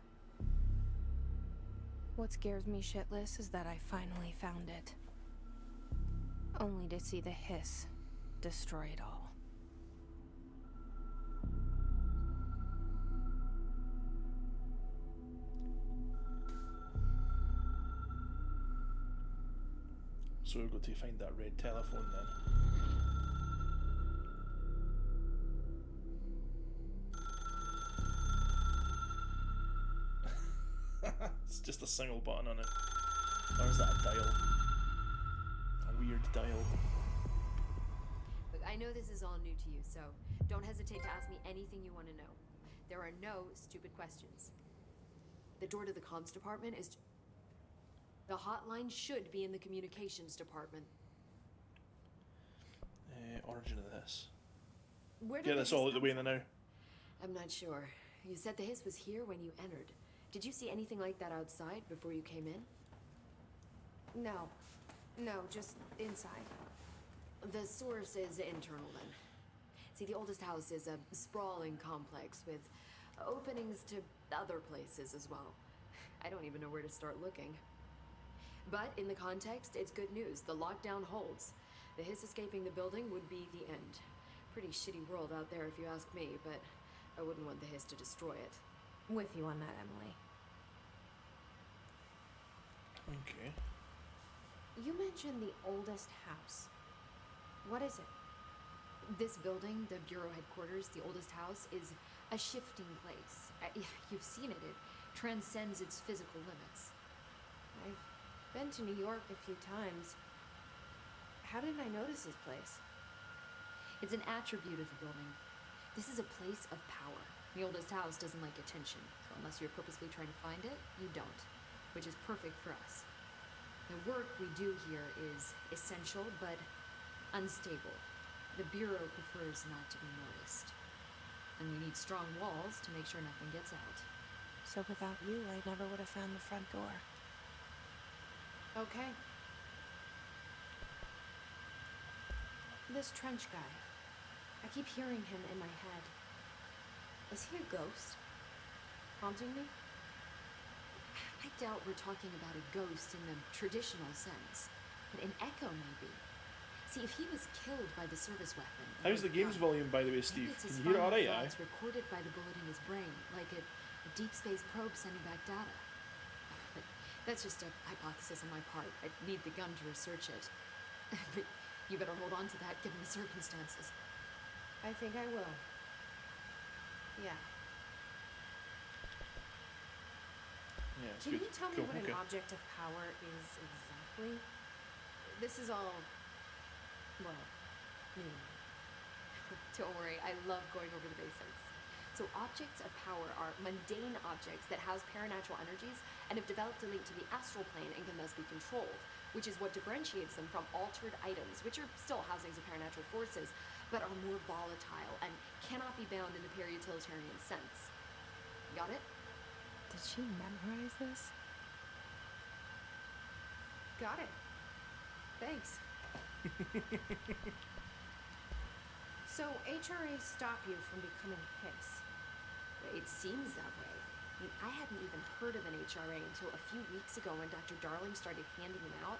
What scares me shitless is that I finally found it. Only to see the hiss destroy it all. So we're going to find that red telephone then. just a single button on it. Or is that a dial? A weird dial. Look, I know this is all new to you, so don't hesitate to ask me anything you want to know. There are no stupid questions. The door to the comms department is... The hotline should be in the communications department. Origin of this. Where did Get the this hiss all out the come way in the from? now. I'm not sure. You said the hiss was here when you entered. Did you see anything like that outside before you came in? No. No, just inside. The source is internal then. See, the oldest house is a sprawling complex with openings to other places as well. I don't even know where to start looking. But in the context, it's good news. The lockdown holds. The hiss escaping the building would be the end. Pretty shitty world out there if you ask me, but I wouldn't want the hiss to destroy it. With you on that, Emily. Okay. You mentioned the oldest house. What is it? This building, the Bureau headquarters, the oldest house, is a shifting place. You've seen it. It transcends its physical limits. I've been to New York a few times. How didn't I notice this place? It's an attribute of the building. This is a place of power. The oldest house doesn't like attention, so unless you're purposely trying to find it, you don't, which is perfect for us. The work we do here is essential, but unstable. The Bureau prefers not to be noticed. And we need strong walls to make sure nothing gets out. So without you, I never would have found the front door. Okay. This trench guy. I keep hearing him in my head. Is he a ghost? Haunting me? I doubt we're talking about a ghost in the traditional sense, but an echo maybe. See, if he was killed by the service weapon... How's the game's volume, by the way, Steve? Can you hear it alright, yeah? It's recorded by the bullet in his brain, like a deep space probe sending back data. But that's just a hypothesis on my part. I'd need the gun to research it. But you better hold on to that, given the circumstances. I think I will. Yeah. Yeah, it's Can good. you tell Cool, me what okay. an object of power is exactly? This is all, well, new to me. Don't worry, I love going over the basics. So objects of power are mundane objects that house paranatural energies and have developed a link to the astral plane and can thus be controlled, which is what differentiates them from altered items, which are still housings of paranatural forces, but are more volatile and cannot be bound in the pure utilitarian sense. Got it? Did she memorize this? Got it. Thanks. So HRAs stop you from becoming hiss. It seems that way. I mean, I hadn't even heard of an HRA until a few weeks ago when Dr. Darling started handing them out.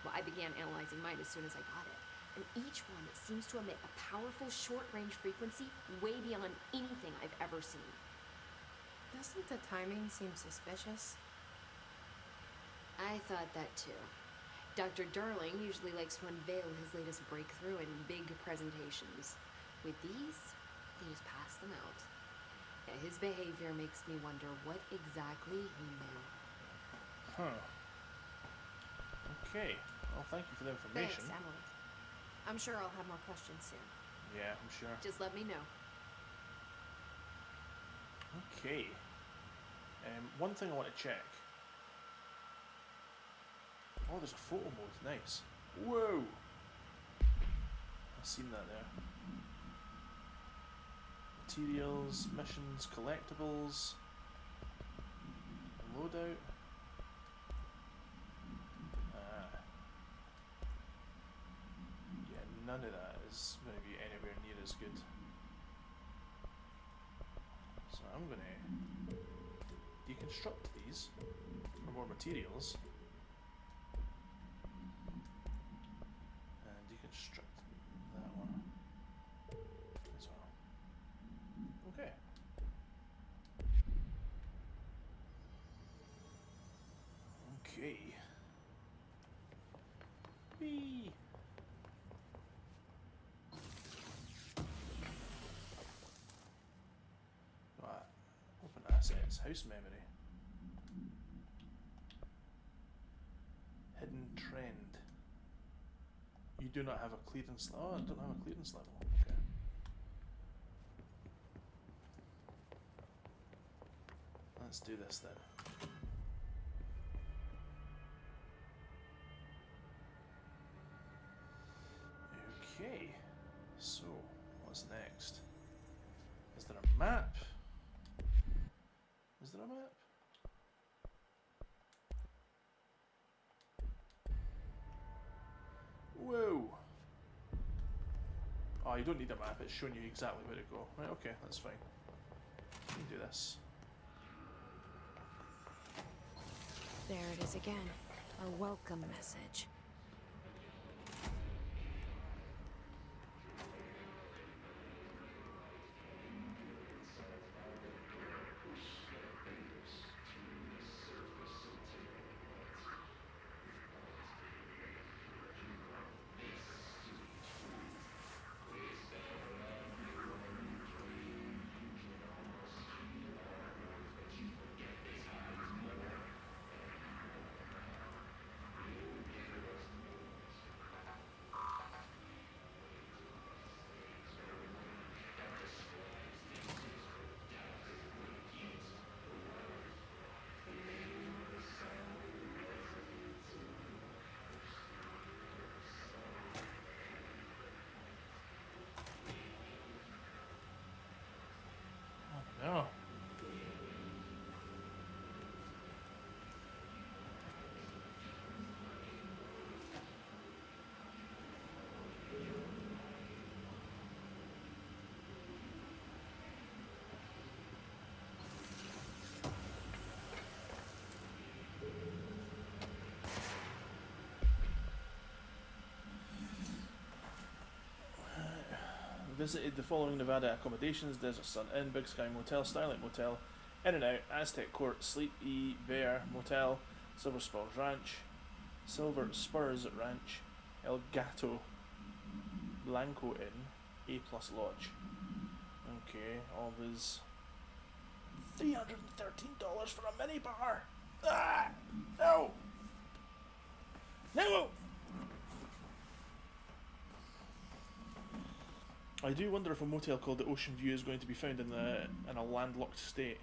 Well, I began analyzing mine as soon as I got it. And each one seems to emit a powerful short-range frequency way beyond anything I've ever seen. Doesn't the timing seem suspicious? I thought that too. Dr. Darling usually likes to unveil his latest breakthrough in big presentations. With these, he just passed them out. Yeah, his behavior makes me wonder what exactly he knew. Huh. Okay. Well, thank you for the information. Thanks, Emily. I'm sure I'll have more questions soon. Yeah, I'm sure. Just let me know. Okay. One thing I want to check. Oh, there's a photo mode. Nice. Whoa! I've seen that there. Materials, missions, collectibles, loadout. Yeah, none of that is going to be anywhere near as good. So I'm going to deconstruct these for more materials. And deconstruct that one as well. Okay. Okay. Whee! Right. Open assets, house memory. do not have a clearance. Oh, I don't have a clearance level. Okay. Let's do this then. Okay. So, what's next? Is there a map? Is there a map? Whoa! Oh, you don't need a map, it's showing you exactly where to go. Right, okay, that's fine. You can do this. There it is again. Our welcome message. No. Visited the following Nevada accommodations: Desert Sun Inn, Big Sky Motel, Starlight Motel, In and Out, Aztec Court, Sleepy Bear Motel, Silver Spurs Ranch, El Gato Blanco Inn, A Plus Lodge. Okay, all was $313 for a minibar. Ah, no, no. I do wonder if a motel called the Ocean View is going to be found in a landlocked state.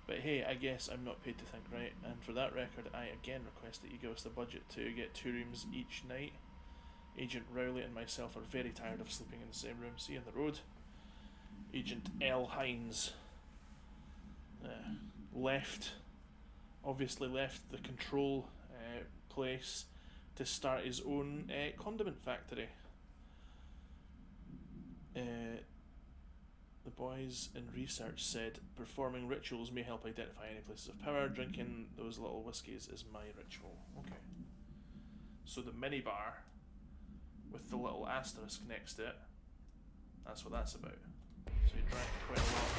But hey, I guess I'm not paid to think, right? And for that record, I again request that you give us the budget to get 2 rooms each night. Agent Rowley and myself are very tired of sleeping in the same room. See you on the road. Agent L. Hines obviously left the control place to start his own condiment factory. The boys in research said performing rituals may help identify any places of power. Drinking those little whiskies is my ritual. Okay. So the minibar with the little asterisk next to it, that's what that's about. So you drank quite a lot.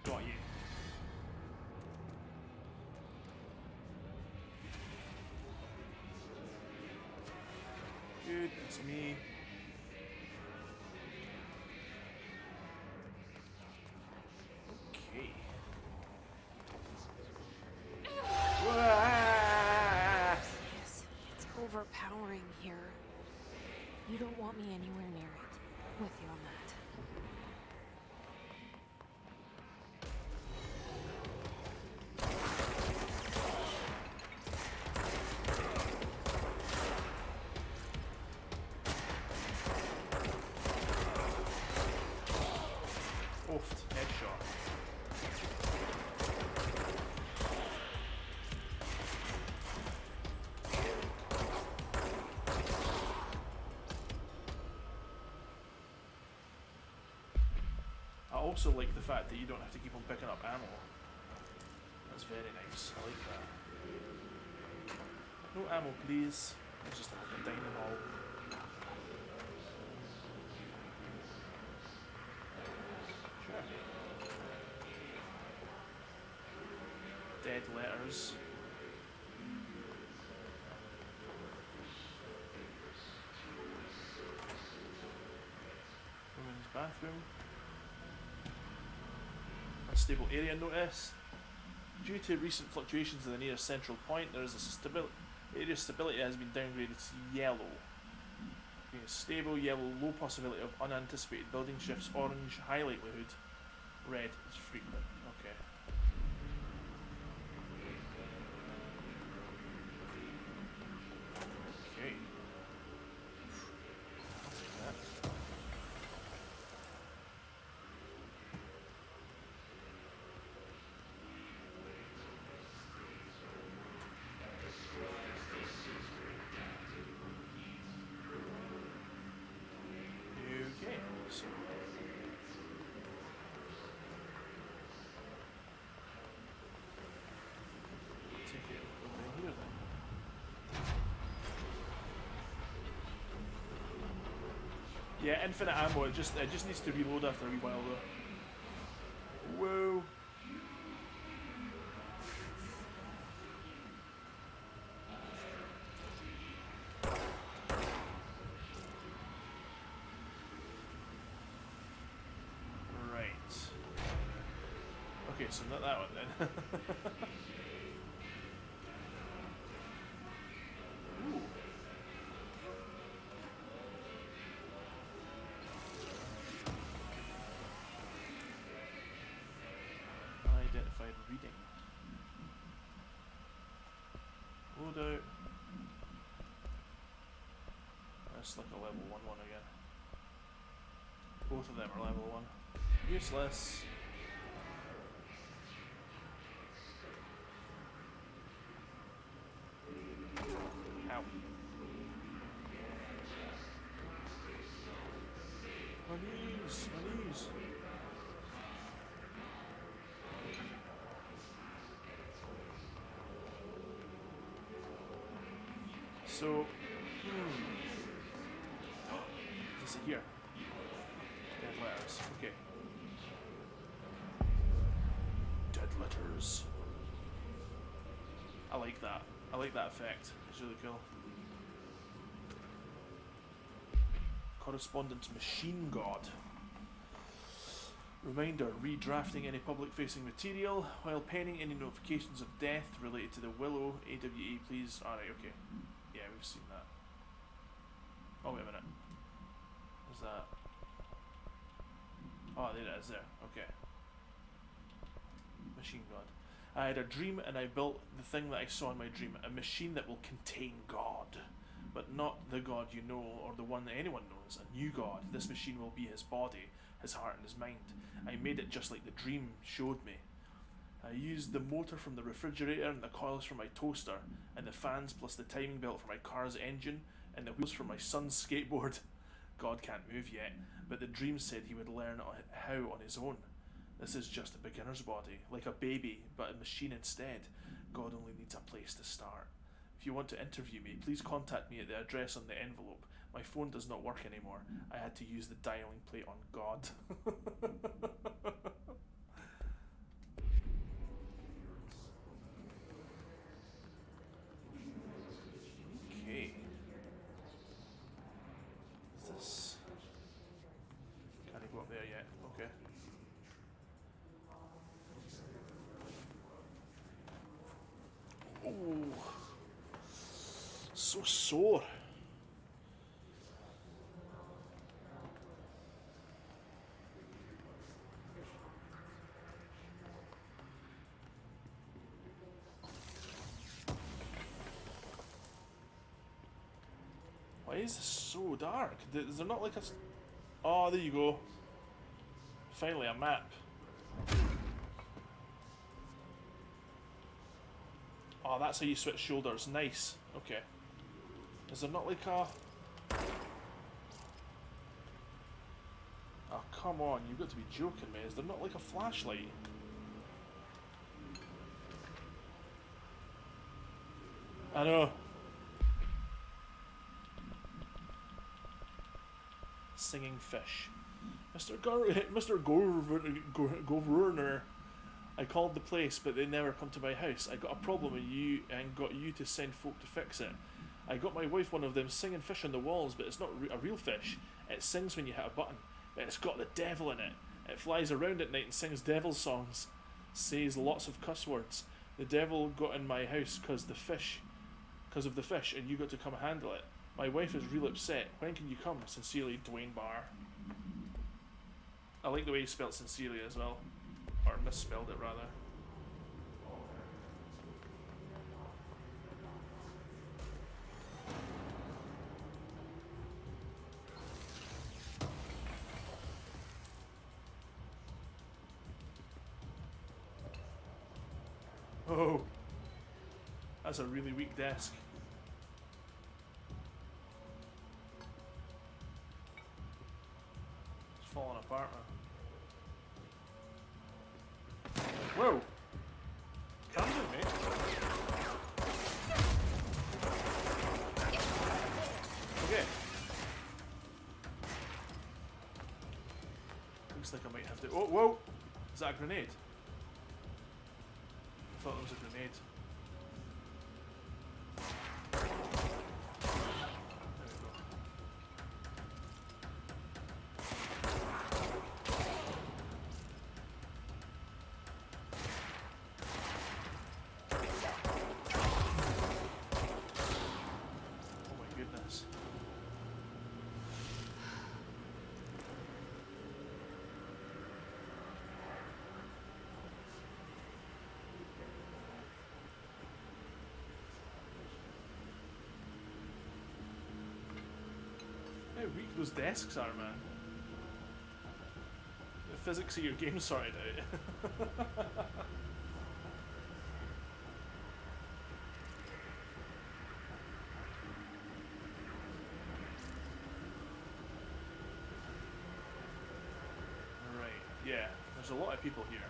Got you. Good, it's me. Okay. Yes, it's overpowering here. You don't want me anywhere near it. With you on that. Oofed, headshot. I also like the fact that you don't have to keep on picking up ammo. That's very nice. I like that. No ammo, please. It's just like a dining hall. Sure. Dead letters. Women's bathroom. Unstable area notice. Due to recent fluctuations in the nearest central point, there is a area stability has been downgraded to yellow. Being stable, yellow, low possibility of unanticipated building shifts, orange, high likelihood, red is frequent. Okay. Okay. Okay, so take it over here then. Yeah, infinite ammo. It just needs to reload after a wee while though. Whoa. Right. Okay, so not that one then. Ooh. Unidentified reading. Load out. That's like a level 1 again. Both of them are level 1. Useless. Ow. My knees, my knees. So, is it here? Dead letters. Okay. Dead letters. I like that. I like that effect. It's really cool. Correspondence Machine God. Reminder, redrafting any public-facing material while penning any notifications of death related to the Willow. AWE, please. Alright, okay. Yeah, we've seen that. Oh, wait a minute. Is that... Oh, there it is there. Okay. Machine God. I had a dream and I built the thing that I saw in my dream. A machine that will contain God. But not the God you know or the one that anyone knows. A new God. This machine will be his body, his heart and his mind. I made it just like the dream showed me. I used the motor from the refrigerator and the coils from my toaster and the fans plus the timing belt for my car's engine and the wheels for my son's skateboard. God can't move yet, but the dream said he would learn how on his own. This is just a beginner's body, like a baby, but a machine instead. God only needs a place to start. If you want to interview me, please contact me at the address on the envelope. My phone does not work anymore. I had to use the dialing plate on God. Okay. Is this... Can't go up there yet. Okay. Oh, so sore. Why is this so dark? Is there not like a... Oh, there you go. Finally, a map. Oh, that's how you switch shoulders. Nice. Okay. Is there not like a... Oh, come on. You've got to be joking me. Is there not like a flashlight? I know. Singing fish. Mr. Governor, I called the place, but they never come to my house. I got a problem with you and got you to send folk to fix it. I got my wife one of them singing fish on the walls, but it's not a real fish. It sings when you hit a button, but it's got the devil in it. It flies around at night and sings devil songs. says lots of cuss words. The devil got in my house because of the fish, and you got to come handle it. My wife is real upset. When can you come? Sincerely, Dwayne Barr. I like the way he spelled sincerely as well. Or misspelled it, rather. Oh, that's a really weak desk. It's falling apart now. Whoa! Calm down, mate. Okay. Looks like I might have to. Oh, whoa! Is that a grenade? I thought it was a grenade. There we go. Oh my goodness. How weak those desks are, man. The physics of your game sorted out. Right, yeah, there's a lot of people here.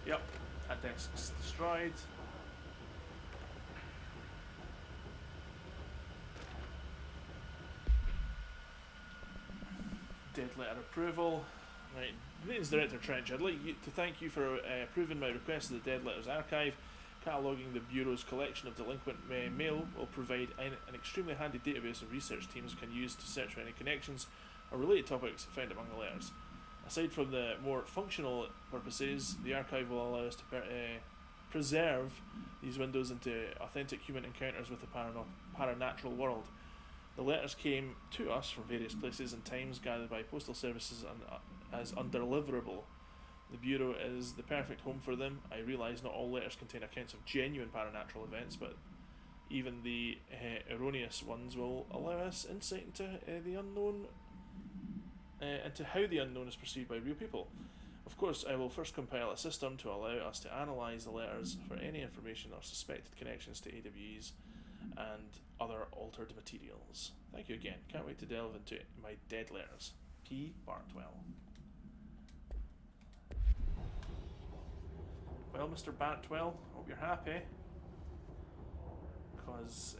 Yep, that desk's destroyed. Dead letter approval. Right, Greetings Director Trench, I'd like to thank you for approving my request of the Dead Letters Archive. Cataloguing the Bureau's collection of delinquent mail will provide an extremely handy database of research teams can use to search for any connections or related topics found among the letters. Aside from the more functional purposes, the archive will allow us to preserve these windows into authentic human encounters with the paranatural world. The letters came to us from various places and times gathered by postal services as undeliverable. The Bureau is the perfect home for them. I realise not all letters contain accounts of genuine paranatural events, but even the erroneous ones will allow us insight into the unknown, into how the unknown is perceived by real people. Of course, I will first compile a system to allow us to analyse the letters for any information or suspected connections to AWEs and other altered materials. Thank you again. Can't wait to delve into my dead letters. P. Bartwell. Well, Mr. Bartwell, hope you're happy. Because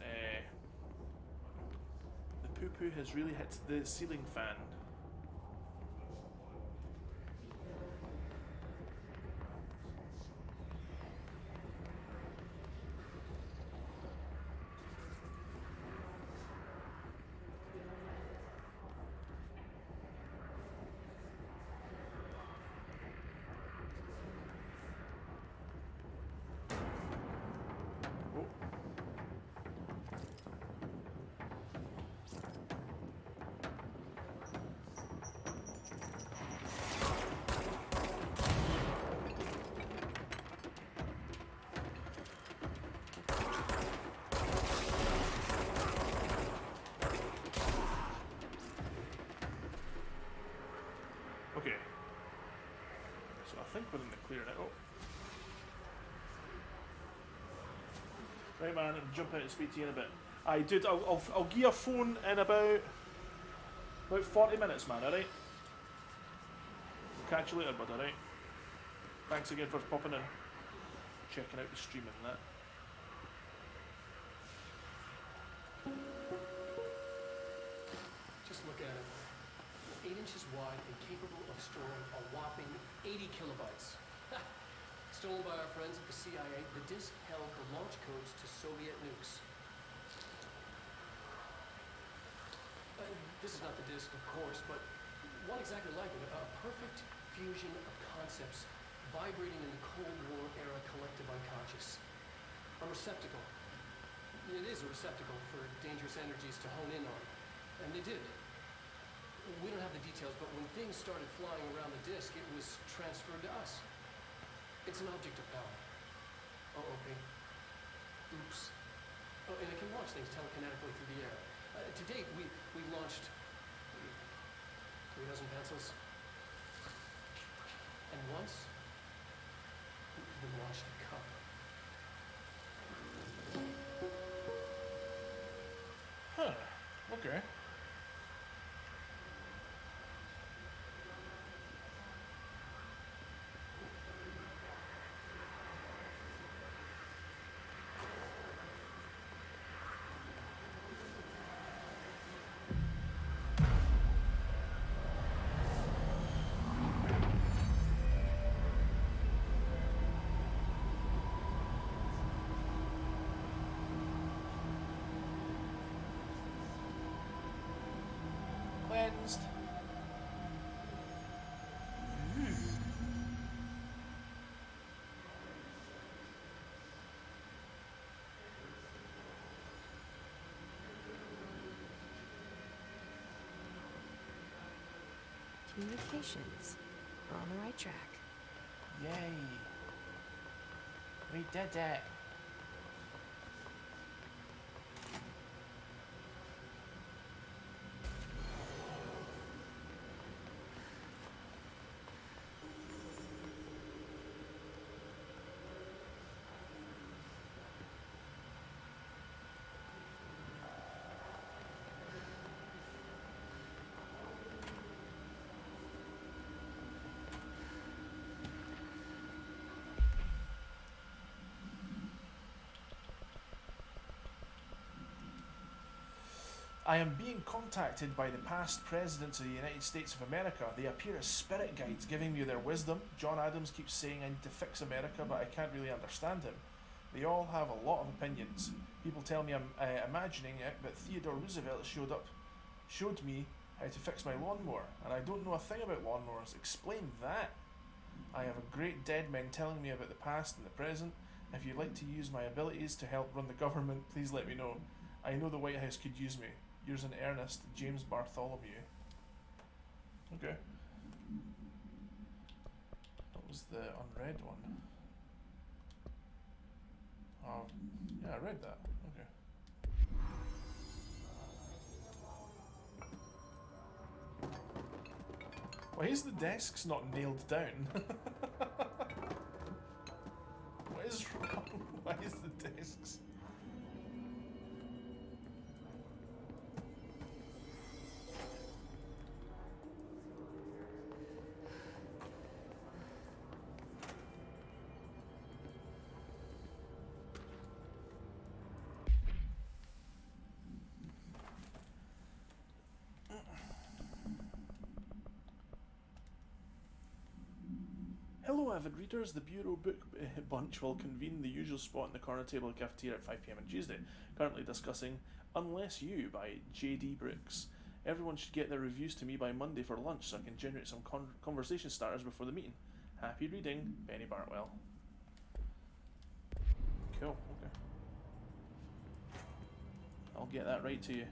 the poo-poo has really hit the ceiling fan. Okay. So I think we're in the clear now. Oh. Right, man, I'll jump out and speak to you in a bit. Aye, dude, I'll give you a phone in about 40 minutes, man, alright? Catch you later, bud, alright? Thanks again for popping in. Checking out the stream and that. Just look at it. 8 inches wide and capable of storing a whopping 80 kilobytes. Stolen by our friends at the CIA, the disk held the launch codes to Soviet nukes. This is not the disc, of course, but one exactly like it. A perfect fusion of concepts vibrating in the Cold War era collective unconscious. A receptacle. It is a receptacle for dangerous energies to hone in on. And they did. We don't have the details, but when things started flying around the disk, it was transferred to us. It's an object of power. Oh, okay. Oops. Oh, and it can launch things telekinetically through the air. To date, we've launched 3 dozen pencils. And once, we launched a cup. Huh. Okay. Cleansed. Communications. We're on the right track. Yay. We did it. I am being contacted by the past presidents of the United States of America. They appear as spirit guides, giving me their wisdom. John Adams keeps saying I need to fix America, but I can't really understand him. They all have a lot of opinions. People tell me I'm imagining it, but Theodore Roosevelt showed me how to fix my lawnmower, and I don't know a thing about lawnmowers. Explain that. I have a great dead men telling me about the past and the present. If you'd like to use my abilities to help run the government, please let me know. I know the White House could use me. Yours in earnest, James Bartholomew. Okay. What was the unread one? Oh, yeah, I read that. Okay. Why is the desks not nailed down? What is wrong? Why is the desks? Hello avid readers, the Bureau Book Bunch will convene the usual spot in the corner table cafeteria at 5 PM on Tuesday, currently discussing Unless You by J.D. Brooks. Everyone should get their reviews to me by Monday for lunch so I can generate some conversation starters before the meeting. Happy reading, Benny Bartwell. Cool, okay. I'll get that right to you.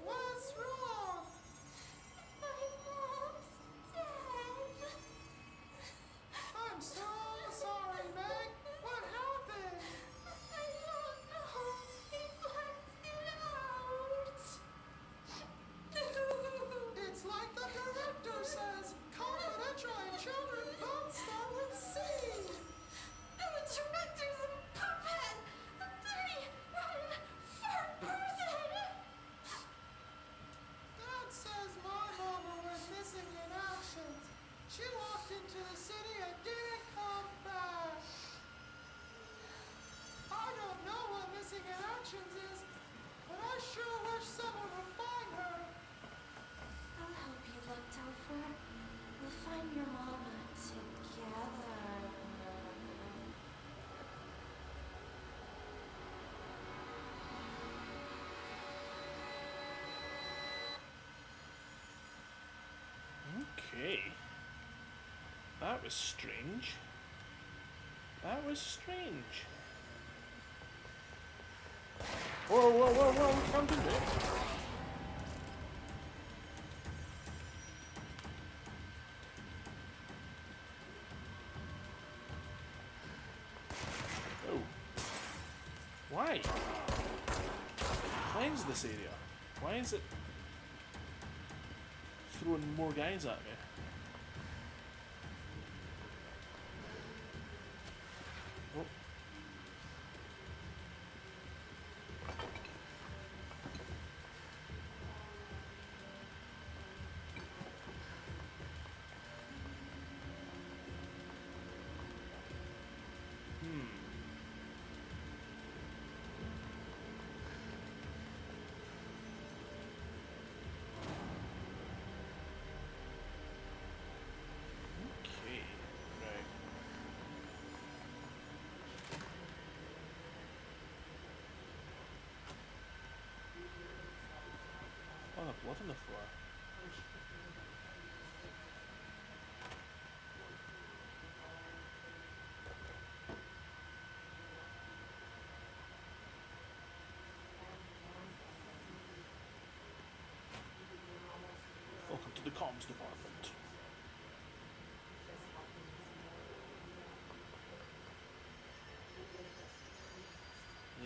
What's wrong? My mom's dead. was strange. That was strange. Whoa, whoa, whoa, whoa, come to me. Oh. Why? Cleanse this area. Why is it throwing more guys at me? Oh. Okay, right. Oh, the blood on the floor. Welcome to the comms department.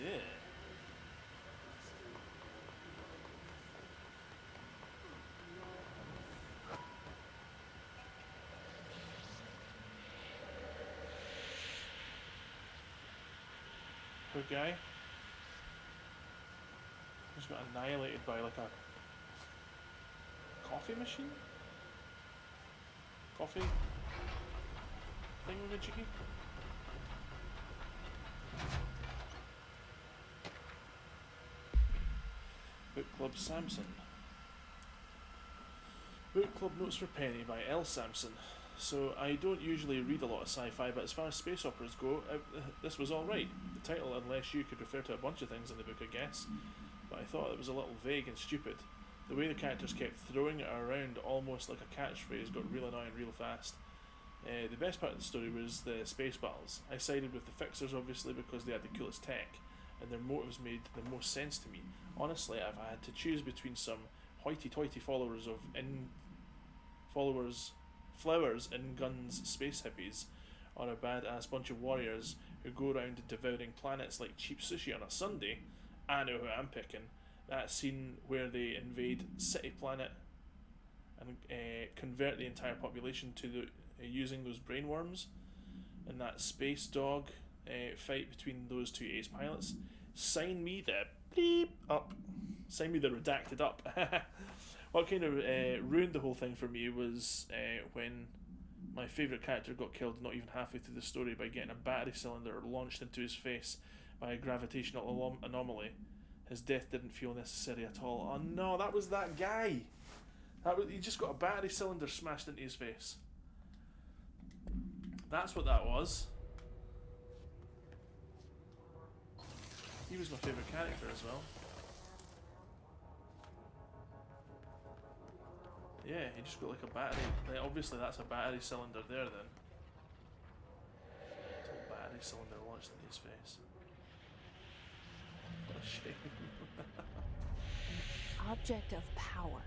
Yeah. Poor guy. Just got annihilated by like a coffee machine? Coffee thing with a jiggy? Book Club Samson. Book Club Notes for Penny by L. Sampson. So I don't usually read a lot of sci-fi, but as far as space operas go, this was alright. The title, Unless You, could refer to a bunch of things in the book, I guess, but I thought it was a little vague and stupid. The way the characters kept throwing it around almost like a catchphrase got real annoying real fast. The best part of the story was the space battles. I sided with the Fixers obviously because they had the coolest tech, and their motives made the most sense to me. Honestly, if I had to choose between some hoity-toity followers Flowers in Guns space hippies, or a badass bunch of warriors who go around devouring planets like cheap sushi on a Sunday, I know who I'm picking. That scene where they invade City Planet and convert the entire population to using those brain worms, and that space dog fight between those two ace pilots. Sign me the bleep up. Sign me the redacted up. What kind of ruined the whole thing for me was when my favourite character got killed not even halfway through the story by getting a battery cylinder launched into his face by a gravitational anomaly. His death didn't feel necessary at all. Oh no, that was that guy. He just got a battery cylinder smashed into his face. That's what that was. He was my favourite character as well. Yeah, he just got like a battery. Like, obviously that's a battery cylinder there then. Total battery cylinder launched in his face. What a shame. Object of power.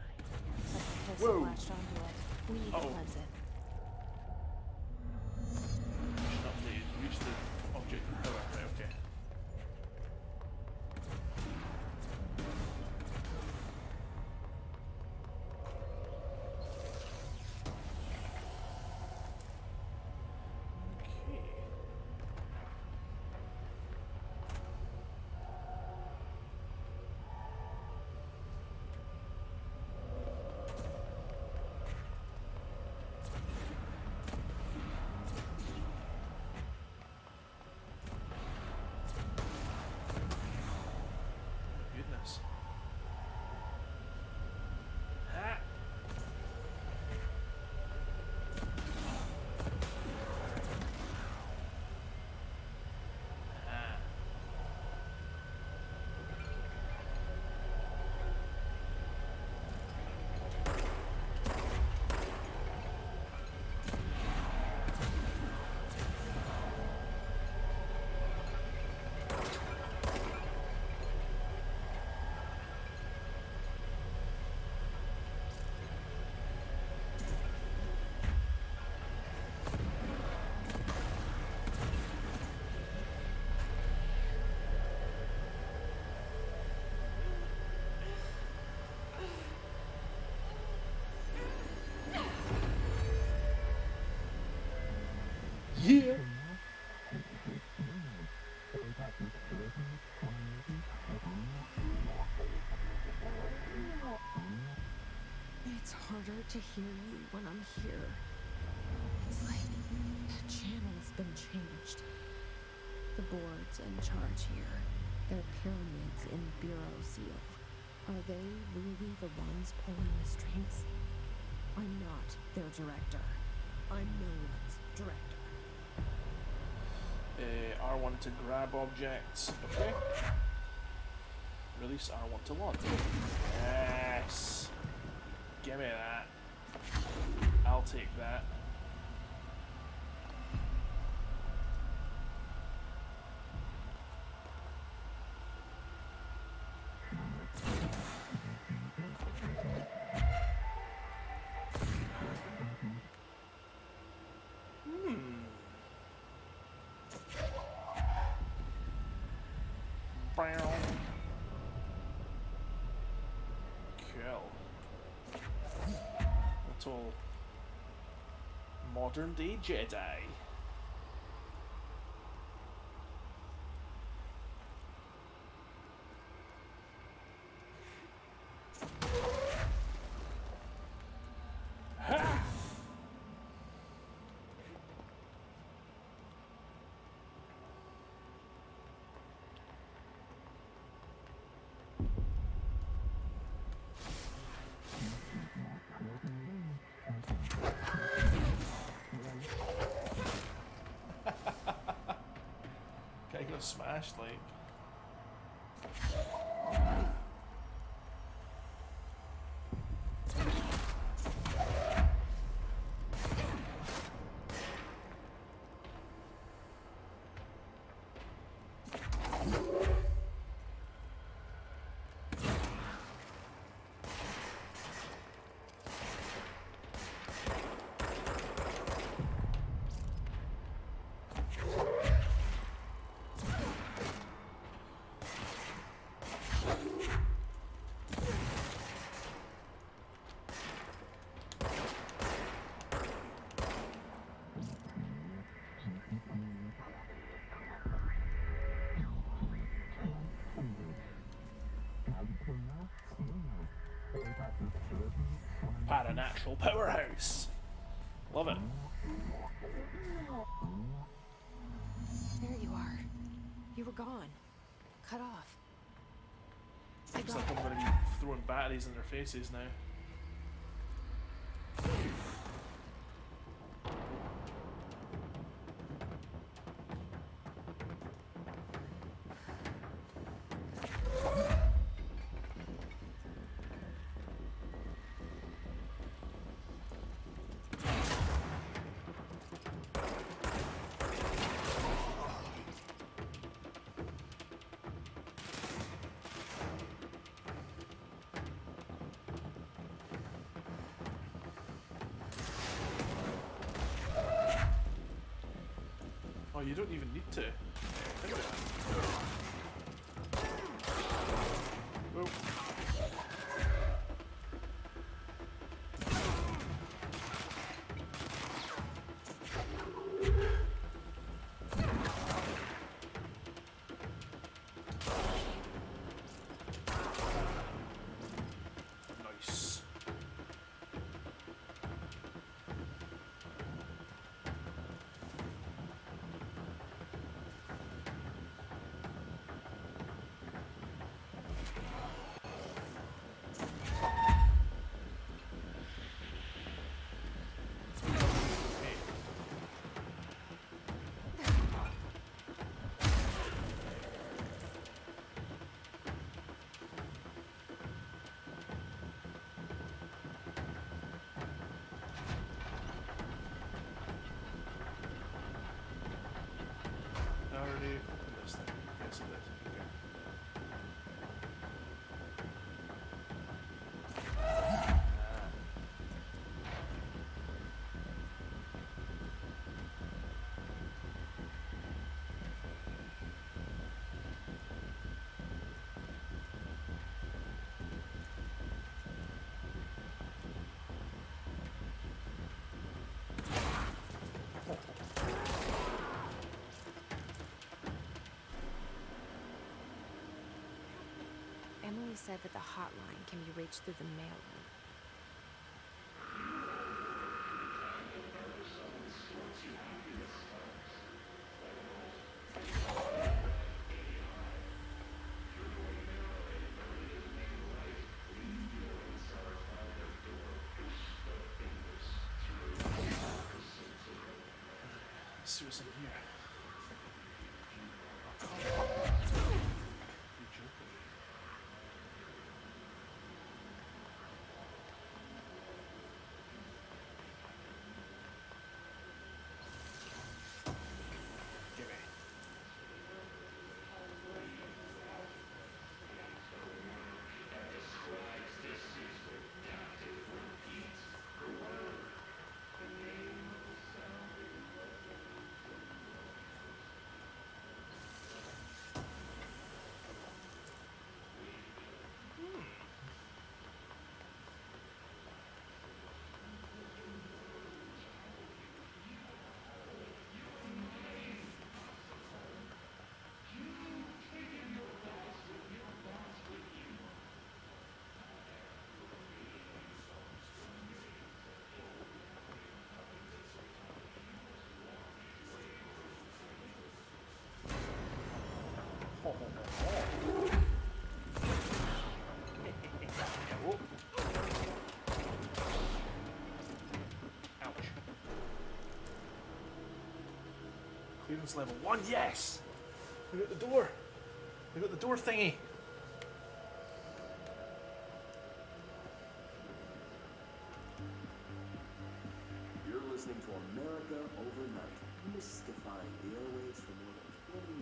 Something has Whoa. latched onto it. We need to cleanse it. Mission updated. Reach the object of power. Right, okay. hear you when I'm here. It's like the channel's been changed. The board's in charge here. They're pyramids in Bureau Seal. Are they really the ones pulling the strings? I'm not their director. I'm no one's director. R1 to grab objects. Okay. Release R1 to launch. Yes. Give me that. I'll take that. Cool. Little modern day Jedi. Ha! Guy got smashed, like. Paranatural powerhouse. Love it. There you are. You were gone. Cut off. I Looks got like I'm going to be throwing batteries in their faces now. Oh, you don't even need to. Think about it. Oh. Nice. I already opened this thing. Yes, it did. Okay. Emily said that the hotline can be reached through the mailroom. Let's see what's in here. You're joking. Gimme. Oh. Ouch. Clearance level 1, yes! We got the door! We got the door thingy! You're listening to America Overnight, mystifying the airwaves for more than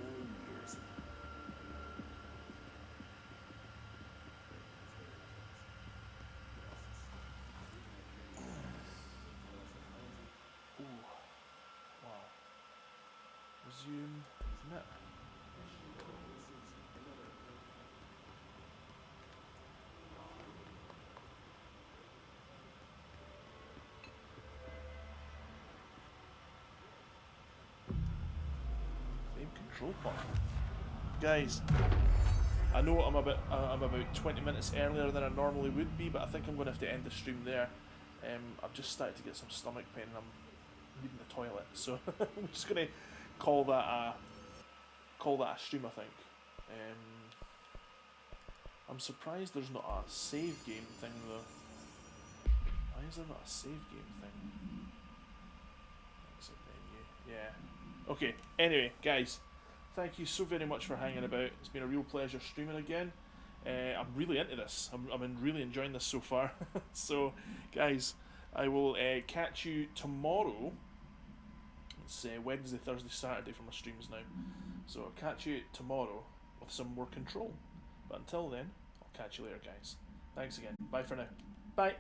29 years. Ooh. Wow. Resume. Isn't it? Same control panel. Guys, I know I'm about 20 minutes earlier than I normally would be, but I think I'm going to have to end the stream there. I've just started to get some stomach pain and I'm needing the toilet, so I'm just going to call that a stream, I think. I'm surprised there's not a save game thing though. Why is there not a save game thing? Exit menu. Yeah. Okay, anyway, guys, thank you so very much for hanging about. It's been a real pleasure streaming again. I'm really into this. I'm really enjoying this so far. So, guys, I will catch you tomorrow. It's Wednesday, Thursday, Saturday for my streams now. So I'll catch you tomorrow with some more control. But until then, I'll catch you later, guys. Thanks again. Bye for now. Bye.